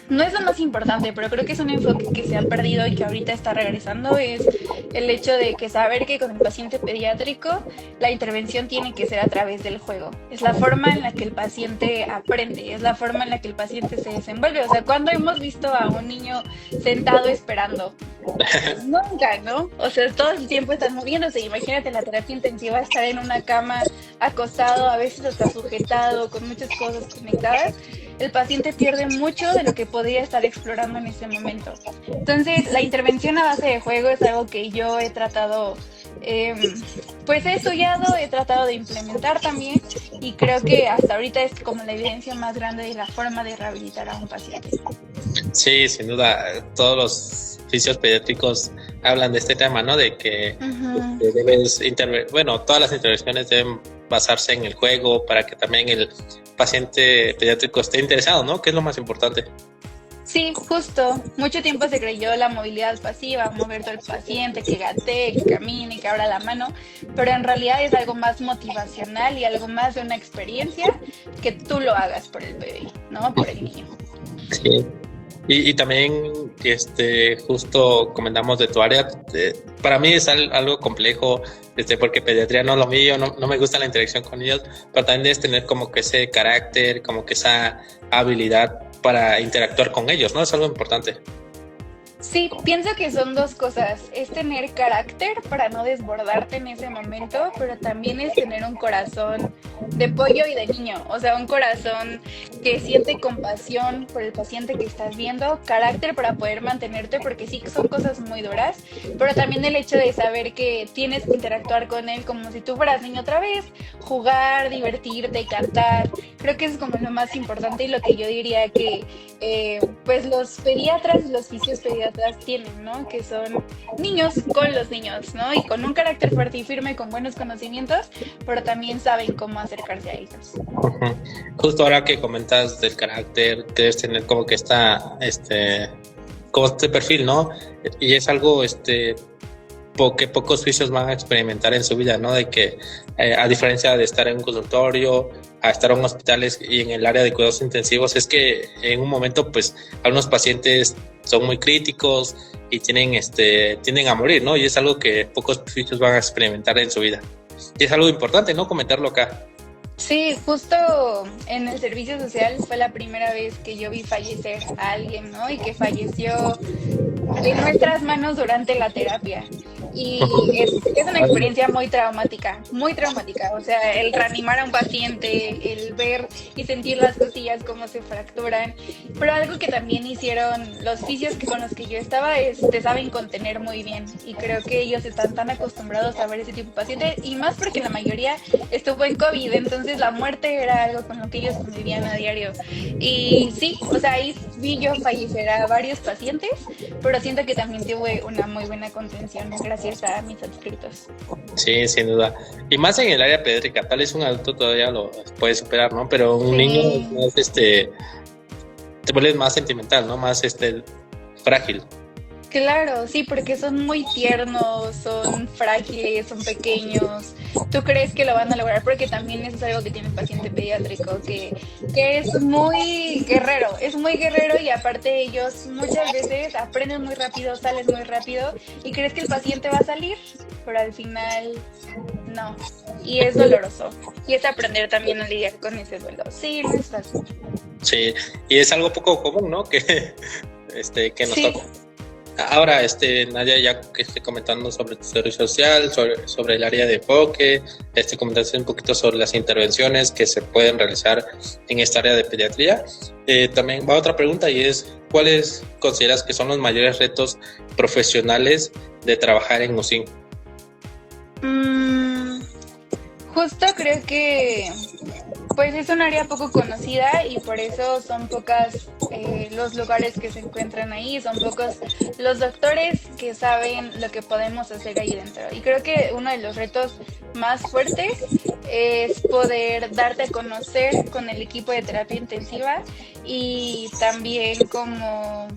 no es lo más importante, pero creo que es un enfoque que se ha perdido y que ahorita está regresando, es el hecho de que saber que con el paciente pediátrico la intervención tiene que ser a través del juego. Es la forma en la que el paciente aprende, es la forma en la que el paciente se desenvuelve. O sea, ¿cuándo hemos visto a un niño sentado esperando? Pues nunca, ¿no? O sea, todo el tiempo están moviéndose. Imagínate la terapia intensiva, estar en una cama acostado, a veces hasta sujetado, con muchas cosas conectadas. El paciente pierde mucho de lo que podría estar explorando en ese momento. Entonces, la intervención a base de juego es algo que yo he tratado, pues he estudiado, he tratado de implementar también y creo que hasta ahorita es como la evidencia más grande de la forma de rehabilitar a un paciente. Sí, sin duda, todos los fisios pediátricos hablan de este tema, ¿no? De que debes todas las intervenciones deben basarse en el juego para que también el paciente pediátrico esté interesado, ¿no? Que es lo más importante. Sí, justo. Mucho tiempo se creyó la movilidad pasiva, mover todo el paciente, que gatee, que camine, que abra la mano, pero en realidad es algo más motivacional y algo más de una experiencia que tú lo hagas por el bebé, ¿no? Por el niño. Sí. Y también, justo comentamos de tu área, para mí es algo complejo, porque pediatría no es lo mío, no me gusta la interacción con ellos, pero también debes tener como que ese carácter, como que esa habilidad para interactuar con ellos, ¿no? Es algo importante. Sí, pienso que son dos cosas. Es tener carácter para no desbordarte en ese momento, pero también es tener un corazón de pollo y de niño. O sea, un corazón que siente compasión por el paciente que estás viendo, carácter para poder mantenerte, porque sí son cosas muy duras, pero también el hecho de saber que tienes que interactuar con él como si tú fueras niño otra vez, jugar, divertirte, cantar. Creo que eso es como lo más importante y lo que yo diría que pues los pediatras, los fisiopediatras tienen, ¿no? Que son niños con los niños, ¿no? Y con un carácter fuerte y firme, con buenos conocimientos, pero también saben cómo acercarse a ellos. Uh-huh. Justo ahora que comentas del carácter, debes tener como que como este perfil, ¿no? Y es algo, que pocos juicios van a experimentar en su vida, ¿no? De que a diferencia de estar en un consultorio, a estar en hospitales y en el área de cuidados intensivos, es que en un momento pues algunos pacientes son muy críticos y tienden a morir, ¿no? Y es algo que pocos juicios van a experimentar en su vida. Y es algo importante, ¿no? Comentarlo acá. Sí, justo en el servicio social fue la primera vez que yo vi fallecer a alguien, ¿no? Y que falleció en nuestras manos durante la terapia. Y es una experiencia muy traumática. O sea, el reanimar a un paciente, el ver y sentir las costillas como se fracturan. Pero algo que también hicieron los fisios con los que yo estaba es te saben contener muy bien. Y creo que ellos están tan acostumbrados a ver ese tipo de pacientes. Y más porque la mayoría estuvo en COVID. Entonces la muerte era algo con lo que ellos convivían a diario. Y sí, o sea, ahí vi yo fallecer a varios pacientes. Pero siento que también tuve una muy buena contención gracias a mis adscritos. Sí, sin duda. Y más en el área pediátrica, tal vez un adulto todavía lo puede superar, ¿no? Pero un niño es te vuelves más sentimental, ¿no? Más frágil. Claro, sí, porque son muy tiernos, son frágiles, son pequeños. ¿Tú crees que lo van a lograr? Porque también eso es algo que tiene el paciente pediátrico, que es muy guerrero y aparte ellos muchas veces aprenden muy rápido, salen muy rápido y crees que el paciente va a salir, pero al final no. Y es doloroso. Y es aprender también a lidiar con ese duelo. Sí, no es fácil. Sí, y es algo poco común, ¿no? Que nos toca. Ahora, Nadia, ya que estoy comentando sobre tu servicio social, sobre el área de enfoque, comentaste un poquito sobre las intervenciones que se pueden realizar en esta área de pediatría. También va otra pregunta y es, ¿cuáles consideras que son los mayores retos profesionales de trabajar en UCIN? Justo creo que pues es un área poco conocida y por eso son pocas los lugares que se encuentran ahí, son pocos los doctores que saben lo que podemos hacer ahí dentro. Y creo que uno de los retos más fuertes es poder darte a conocer con el equipo de terapia intensiva y también como...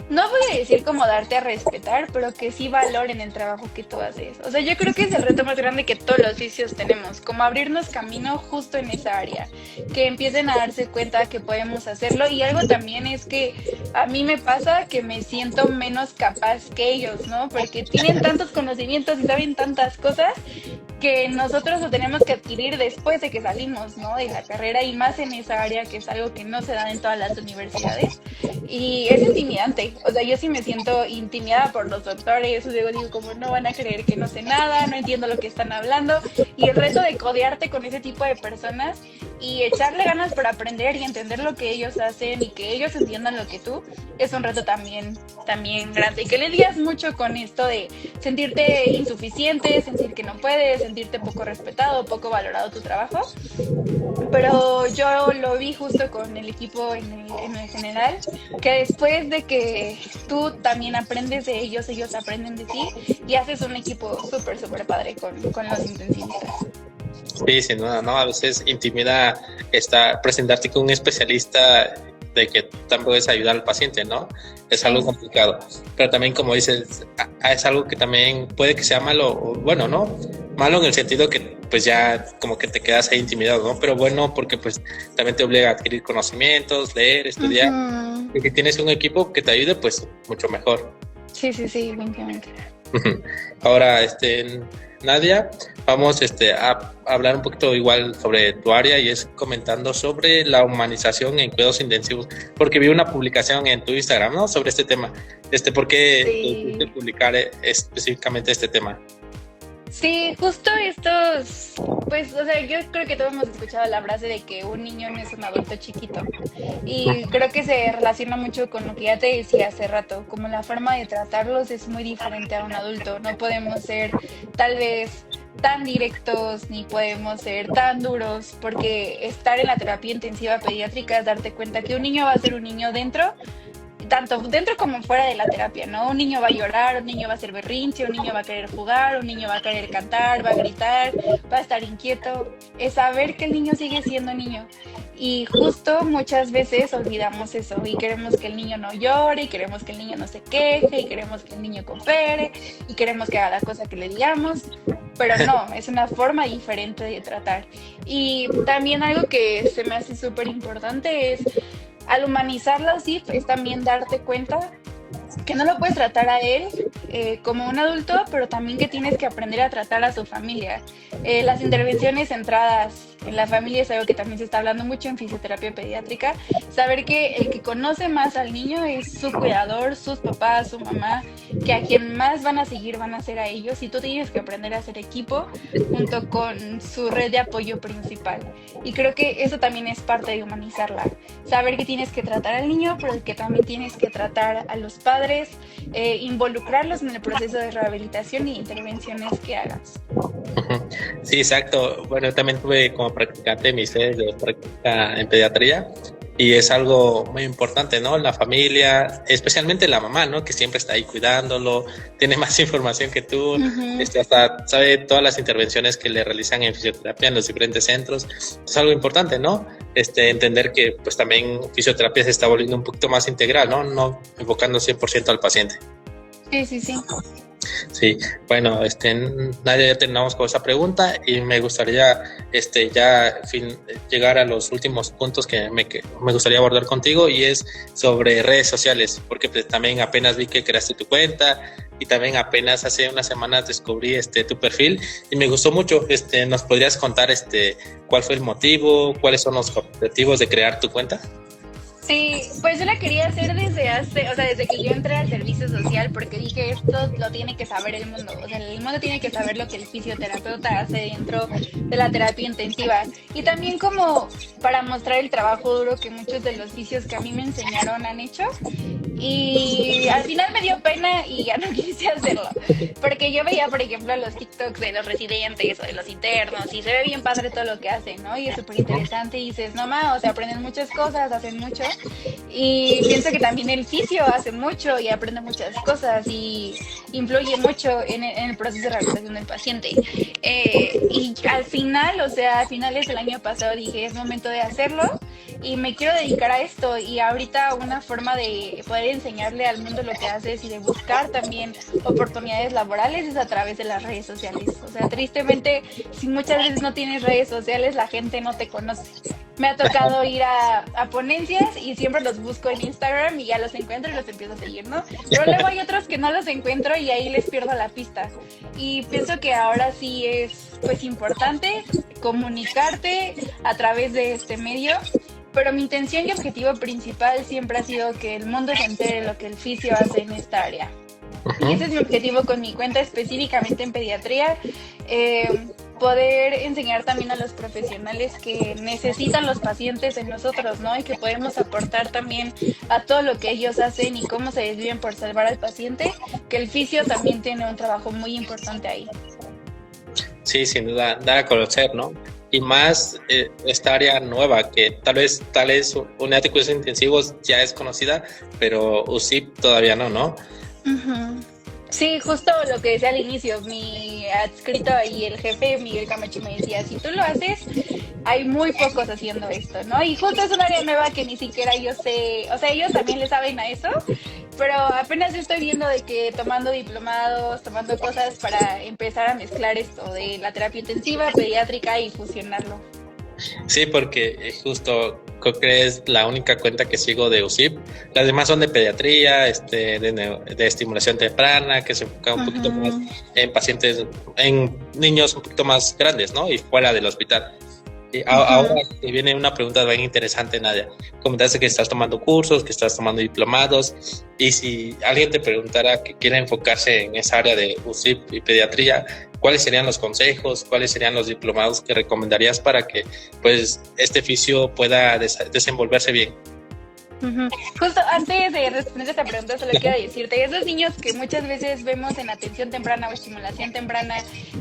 No voy a decir como darte a respetar, pero que sí valoren el trabajo que tú haces. O sea, yo creo que es el reto más grande que todos los fisios tenemos, como abrirnos camino justo en esa área, que empiecen a darse cuenta que podemos hacerlo. Y algo también es que a mí me pasa que me siento menos capaz que ellos, ¿no? Porque tienen tantos conocimientos y saben tantas cosas que nosotros lo tenemos que adquirir después de que salimos, ¿no? De la carrera y más en esa área que es algo que no se da en todas las universidades y es intimidante, o sea, yo sí me siento intimidada por los doctores, luego digo como no van a creer que no sé nada, no entiendo lo que están hablando y el reto de codearte con ese tipo de personas y echarle ganas por aprender y entender lo que ellos hacen y que ellos entiendan lo que tú, es un reto también grande y que le digas mucho con esto de sentirte insuficiente, sentir que no puedes, sentirte poco respetado, poco valorado tu trabajo, pero yo lo vi justo con el equipo en el general, que después de que tú también aprendes de ellos, ellos aprenden de ti y haces un equipo súper padre con los intensivistas. Sí, sin duda, ¿no? A veces intimida presentarte con un especialista de que también puedes ayudar al paciente, ¿no? Es algo complicado. Pero también, como dices, es algo que también puede que sea malo, bueno, ¿no? Malo en el sentido que pues ya como que te quedas ahí intimidado, ¿no? Pero bueno, porque pues también te obliga a adquirir conocimientos, leer, estudiar. Uh-huh. Y que tienes un equipo que te ayude, pues mucho mejor. Sí, definitivamente. Ahora, Nadia, vamos a hablar un poquito igual sobre tu área y es comentando sobre la humanización en cuidados intensivos, porque vi una publicación en tu Instagram, ¿no? Sobre este tema. ¿Por qué decidiste publicar específicamente este tema? Sí, justo estos, pues, o sea, yo creo que todos hemos escuchado la frase de que un niño no es un adulto chiquito y creo que se relaciona mucho con lo que ya te decía hace rato, como la forma de tratarlos es muy diferente a un adulto, no podemos ser tal vez tan directos ni podemos ser tan duros porque estar en la terapia intensiva pediátrica es darte cuenta que un niño va a ser un niño dentro tanto dentro como fuera de la terapia, ¿no? Un niño va a llorar, un niño va a hacer berrinche, un niño va a querer jugar, un niño va a querer cantar, va a gritar, va a estar inquieto. Es saber que el niño sigue siendo niño. Y justo muchas veces olvidamos eso y queremos que el niño no llore, y queremos que el niño no se queje, y queremos que el niño coopere, y queremos que haga la cosa que le digamos, pero no, es una forma diferente de tratar. Y también algo que se me hace súper importante es, al humanizar la UCIP, es también darte cuenta que no lo puedes tratar a él como un adulto, pero también que tienes que aprender a tratar a su familia. Las intervenciones centradas en la familia es algo que también se está hablando mucho en fisioterapia pediátrica. Saber que el que conoce más al niño es su cuidador, sus papás, su mamá, que a quien más van a seguir van a ser a ellos, y tú tienes que aprender a hacer equipo junto con su red de apoyo principal. Y creo que eso también es parte de humanizarla. Saber que tienes que tratar al niño, pero que también tienes que tratar a los padres, involucrarlos en el proceso de rehabilitación y intervenciones que hagas. Sí, exacto. Bueno, yo también tuve como practicante mis sedes de práctica en pediatría y es algo muy importante, ¿no? La familia, especialmente la mamá, ¿no? Que siempre está ahí cuidándolo, tiene más información que tú, hasta sabe todas las intervenciones que le realizan en fisioterapia en los diferentes centros. Es algo importante, ¿no? Entender que pues también fisioterapia se está volviendo un poquito más integral, ¿no? No enfocando 100% al paciente. Sí. Sí, bueno, Nadia, ya terminamos con esa pregunta y me gustaría llegar a los últimos puntos que me gustaría abordar contigo, y es sobre redes sociales, porque pues, también apenas vi que creaste tu cuenta y también apenas hace unas semanas descubrí tu perfil y me gustó mucho. ¿Nos podrías contar cuál fue el motivo, cuáles son los objetivos de crear tu cuenta? Sí, pues yo la quería hacer desde que yo entré al servicio social, porque dije, esto lo tiene que saber el mundo. O sea, el mundo tiene que saber lo que el fisioterapeuta hace dentro de la terapia intensiva. Y también como para mostrar el trabajo duro que muchos de los fisios que a mí me enseñaron han hecho. Y al final me dio pena y ya no quise hacerlo. Porque yo veía, por ejemplo, los TikToks de los residentes o de los internos y se ve bien padre todo lo que hacen, ¿no? Y es súper interesante y dices, no ma, o sea, aprenden muchas cosas, hacen mucho. Y pienso que también el fisio hace mucho y aprende muchas cosas y influye mucho en el proceso de rehabilitación del paciente. Y al final, o sea, a finales del año pasado dije, es momento de hacerlo y me quiero dedicar a esto. Y ahorita una forma de poder enseñarle al mundo lo que haces y de buscar también oportunidades laborales es a través de las redes sociales. O sea, tristemente, si muchas veces no tienes redes sociales, la gente no te conoce. Me ha tocado ir a ponencias y siempre los busco en Instagram y ya los encuentro y los empiezo a seguir, ¿no? Pero luego hay otros que no los encuentro y ahí les pierdo la pista. Y pienso que ahora sí es pues importante comunicarte a través de este medio, pero mi intención y objetivo principal siempre ha sido que el mundo se entere de lo que el fisio hace en esta área. Y ese es mi objetivo con mi cuenta, específicamente en pediatría. Poder enseñar también a los profesionales que necesitan los pacientes en nosotros, ¿no? Y que podemos aportar también a todo lo que ellos hacen y cómo se desviven por salvar al paciente, que el fisio también tiene un trabajo muy importante ahí. Sí, sin duda, da a conocer, ¿no? Y más esta área nueva, que tal vez unidad de cuidados intensivos ya es conocida, pero UCIP todavía no, ¿no? Sí, justo lo que decía al inicio, mi adscrito y el jefe Miguel Camacho me decía, si tú lo haces, hay muy pocos haciendo esto, ¿no? Y justo es un área nueva que ni siquiera yo sé, o sea, ellos también le saben a eso, pero apenas estoy viendo de que tomando diplomados, tomando cosas para empezar a mezclar esto de la terapia intensiva, pediátrica y fusionarlo. Sí, porque justo creo que es la única cuenta que sigo de UCIP. Las demás son de pediatría, de estimulación temprana, que se enfoca un poquito más en pacientes, en niños un poquito más grandes, ¿no? Y fuera del hospital. Y ahora viene una pregunta bien interesante, Nadia. Comentaste que estás tomando cursos, que estás tomando diplomados, y si alguien te preguntara que quiere enfocarse en esa área de UCIP y pediatría, ¿cuáles serían los consejos, cuáles serían los diplomados que recomendarías para que pues este fisio pueda desenvolverse bien? Ujú. Justo antes de responder esta pregunta, solo quiero decirte, esos niños que muchas veces vemos en atención temprana o estimulación temprana,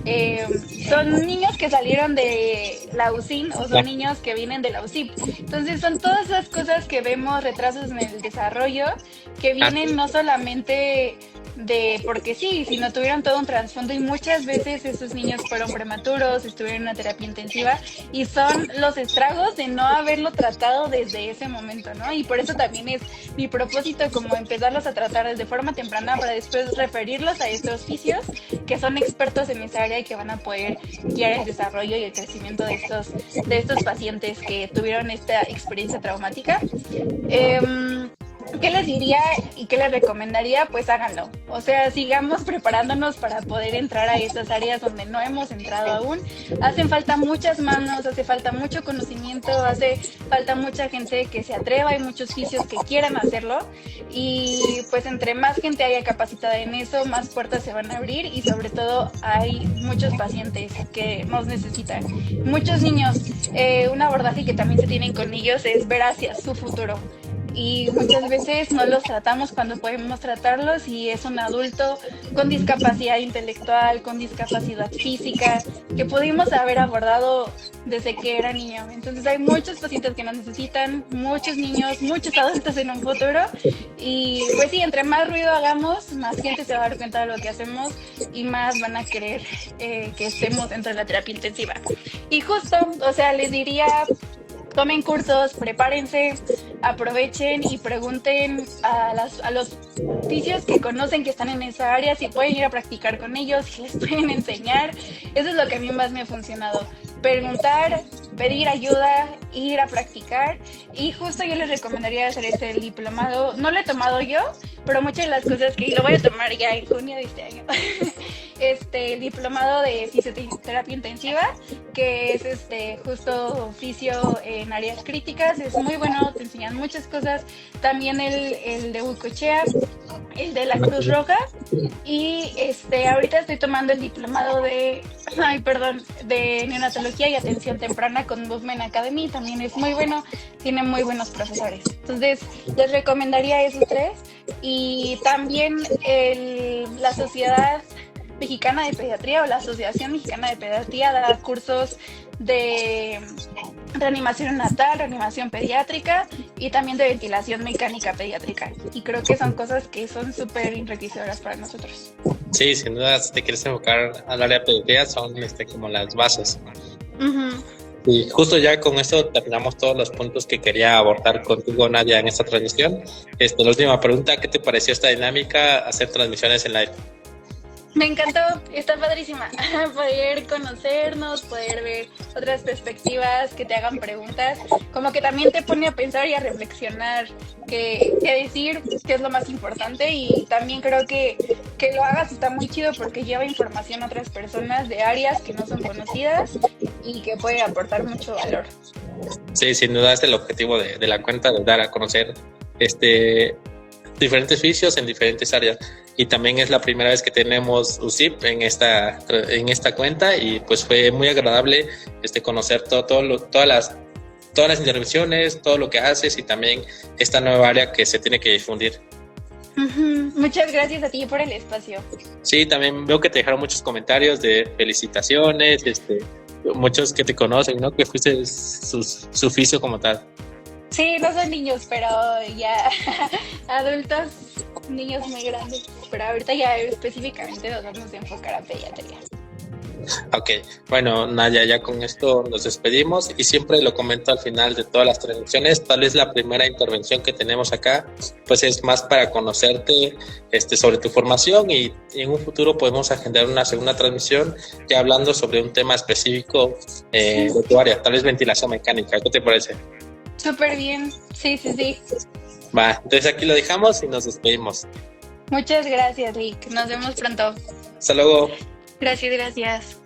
eh, son niños que salieron de la UCIN o son niños que vienen de la UCIP. Entonces son todas esas cosas que vemos, retrasos en el desarrollo, que vienen no solamente de porque sí, sino tuvieron todo un trasfondo y muchas veces esos niños fueron prematuros, estuvieron en una terapia intensiva y son los estragos de no haberlo tratado desde ese momento, ¿no? Y por eso también es mi propósito como empezarlos a tratar desde forma temprana para después referirlos a estos fisios que son expertos en esa área y que van a poder guiar el desarrollo y el crecimiento de estos pacientes que tuvieron esta experiencia traumática. ¿Qué les diría y qué les recomendaría? Pues háganlo. O sea, sigamos preparándonos para poder entrar a esas áreas donde no hemos entrado aún. Hacen falta muchas manos, hace falta mucho conocimiento, hace falta mucha gente que se atreva, hay muchos fisios que quieran hacerlo y pues entre más gente haya capacitada en eso, más puertas se van a abrir y sobre todo hay muchos pacientes que nos necesitan. Muchos niños, un abordaje que también se tienen con ellos es ver hacia su futuro. Y muchas veces no los tratamos cuando podemos tratarlos y es un adulto con discapacidad intelectual, con discapacidad física, que pudimos haber abordado desde que era niño. Entonces hay muchos pacientes que nos necesitan, muchos niños, muchos adultos en un futuro y pues sí, entre más ruido hagamos, más gente se va a dar cuenta de lo que hacemos y más van a querer que estemos dentro de la terapia intensiva. Y justo, o sea, les diría... Tomen cursos, prepárense, aprovechen y pregunten a los fisios que conocen que están en esa área si pueden ir a practicar con ellos, si les pueden enseñar. Eso es lo que a mí más me ha funcionado. Preguntar, pedir ayuda, ir a practicar y justo yo les recomendaría hacer este diplomado. No lo he tomado yo, pero muchas de las cosas que lo voy a tomar ya en junio de este año. El diplomado de fisioterapia intensiva, que es justo fisio en áreas críticas, es muy bueno, te enseñan muchas cosas. También el de Huicochea, el de la Cruz Roja y ahorita estoy tomando el diplomado de neonatología y atención temprana con Movement Academy, también es muy bueno, tiene muy buenos profesores. Entonces, les recomendaría esos tres y también la Sociedad Mexicana de Pediatría o la Asociación Mexicana de Pediatría da cursos de reanimación natal, reanimación pediátrica y también de ventilación mecánica pediátrica. Y creo que son cosas que son súper enriquecedoras para nosotros. Sí, sin duda, si te quieres enfocar al área de pediatría, son como las bases. Uh-huh. Y justo ya con esto terminamos todos los puntos que quería abordar contigo, Nadia, en esta transmisión. La última pregunta, ¿qué te pareció esta dinámica, hacer transmisiones en live? Me encantó, está padrísima. Poder conocernos, poder ver otras perspectivas, que te hagan preguntas, como que también te pone a pensar y a reflexionar qué decir, qué es lo más importante y también creo que lo hagas está muy chido porque lleva información a otras personas de áreas que no son conocidas y que puede aportar mucho valor. Sí, sin duda es el objetivo de la cuenta, de dar a conocer diferentes fisios en diferentes áreas. Y también es la primera vez que tenemos UCIP en esta cuenta y pues fue muy agradable conocer todas las intervenciones, todo lo que haces y también esta nueva área que se tiene que difundir. Uh-huh. Muchas gracias a ti por el espacio. Sí, también veo que te dejaron muchos comentarios de felicitaciones, muchos que te conocen, ¿no? Que fuiste su fisio como tal. Sí, no son niños, pero ya adultos, niños muy grandes. Pero ahorita ya específicamente nos vamos a enfocar a pediatría. Ok, bueno, Nadia, ya con esto nos despedimos y siempre lo comento al final de todas las transmisiones. Tal vez la primera intervención que tenemos acá, pues es más para conocerte sobre tu formación y en un futuro podemos agendar una segunda transmisión ya hablando sobre un tema específico de tu área, tal vez ventilación mecánica. ¿Qué te parece? Súper bien, sí. Va, entonces aquí lo dejamos y nos despedimos. Muchas gracias, Rick. Nos vemos pronto. Hasta luego. Gracias.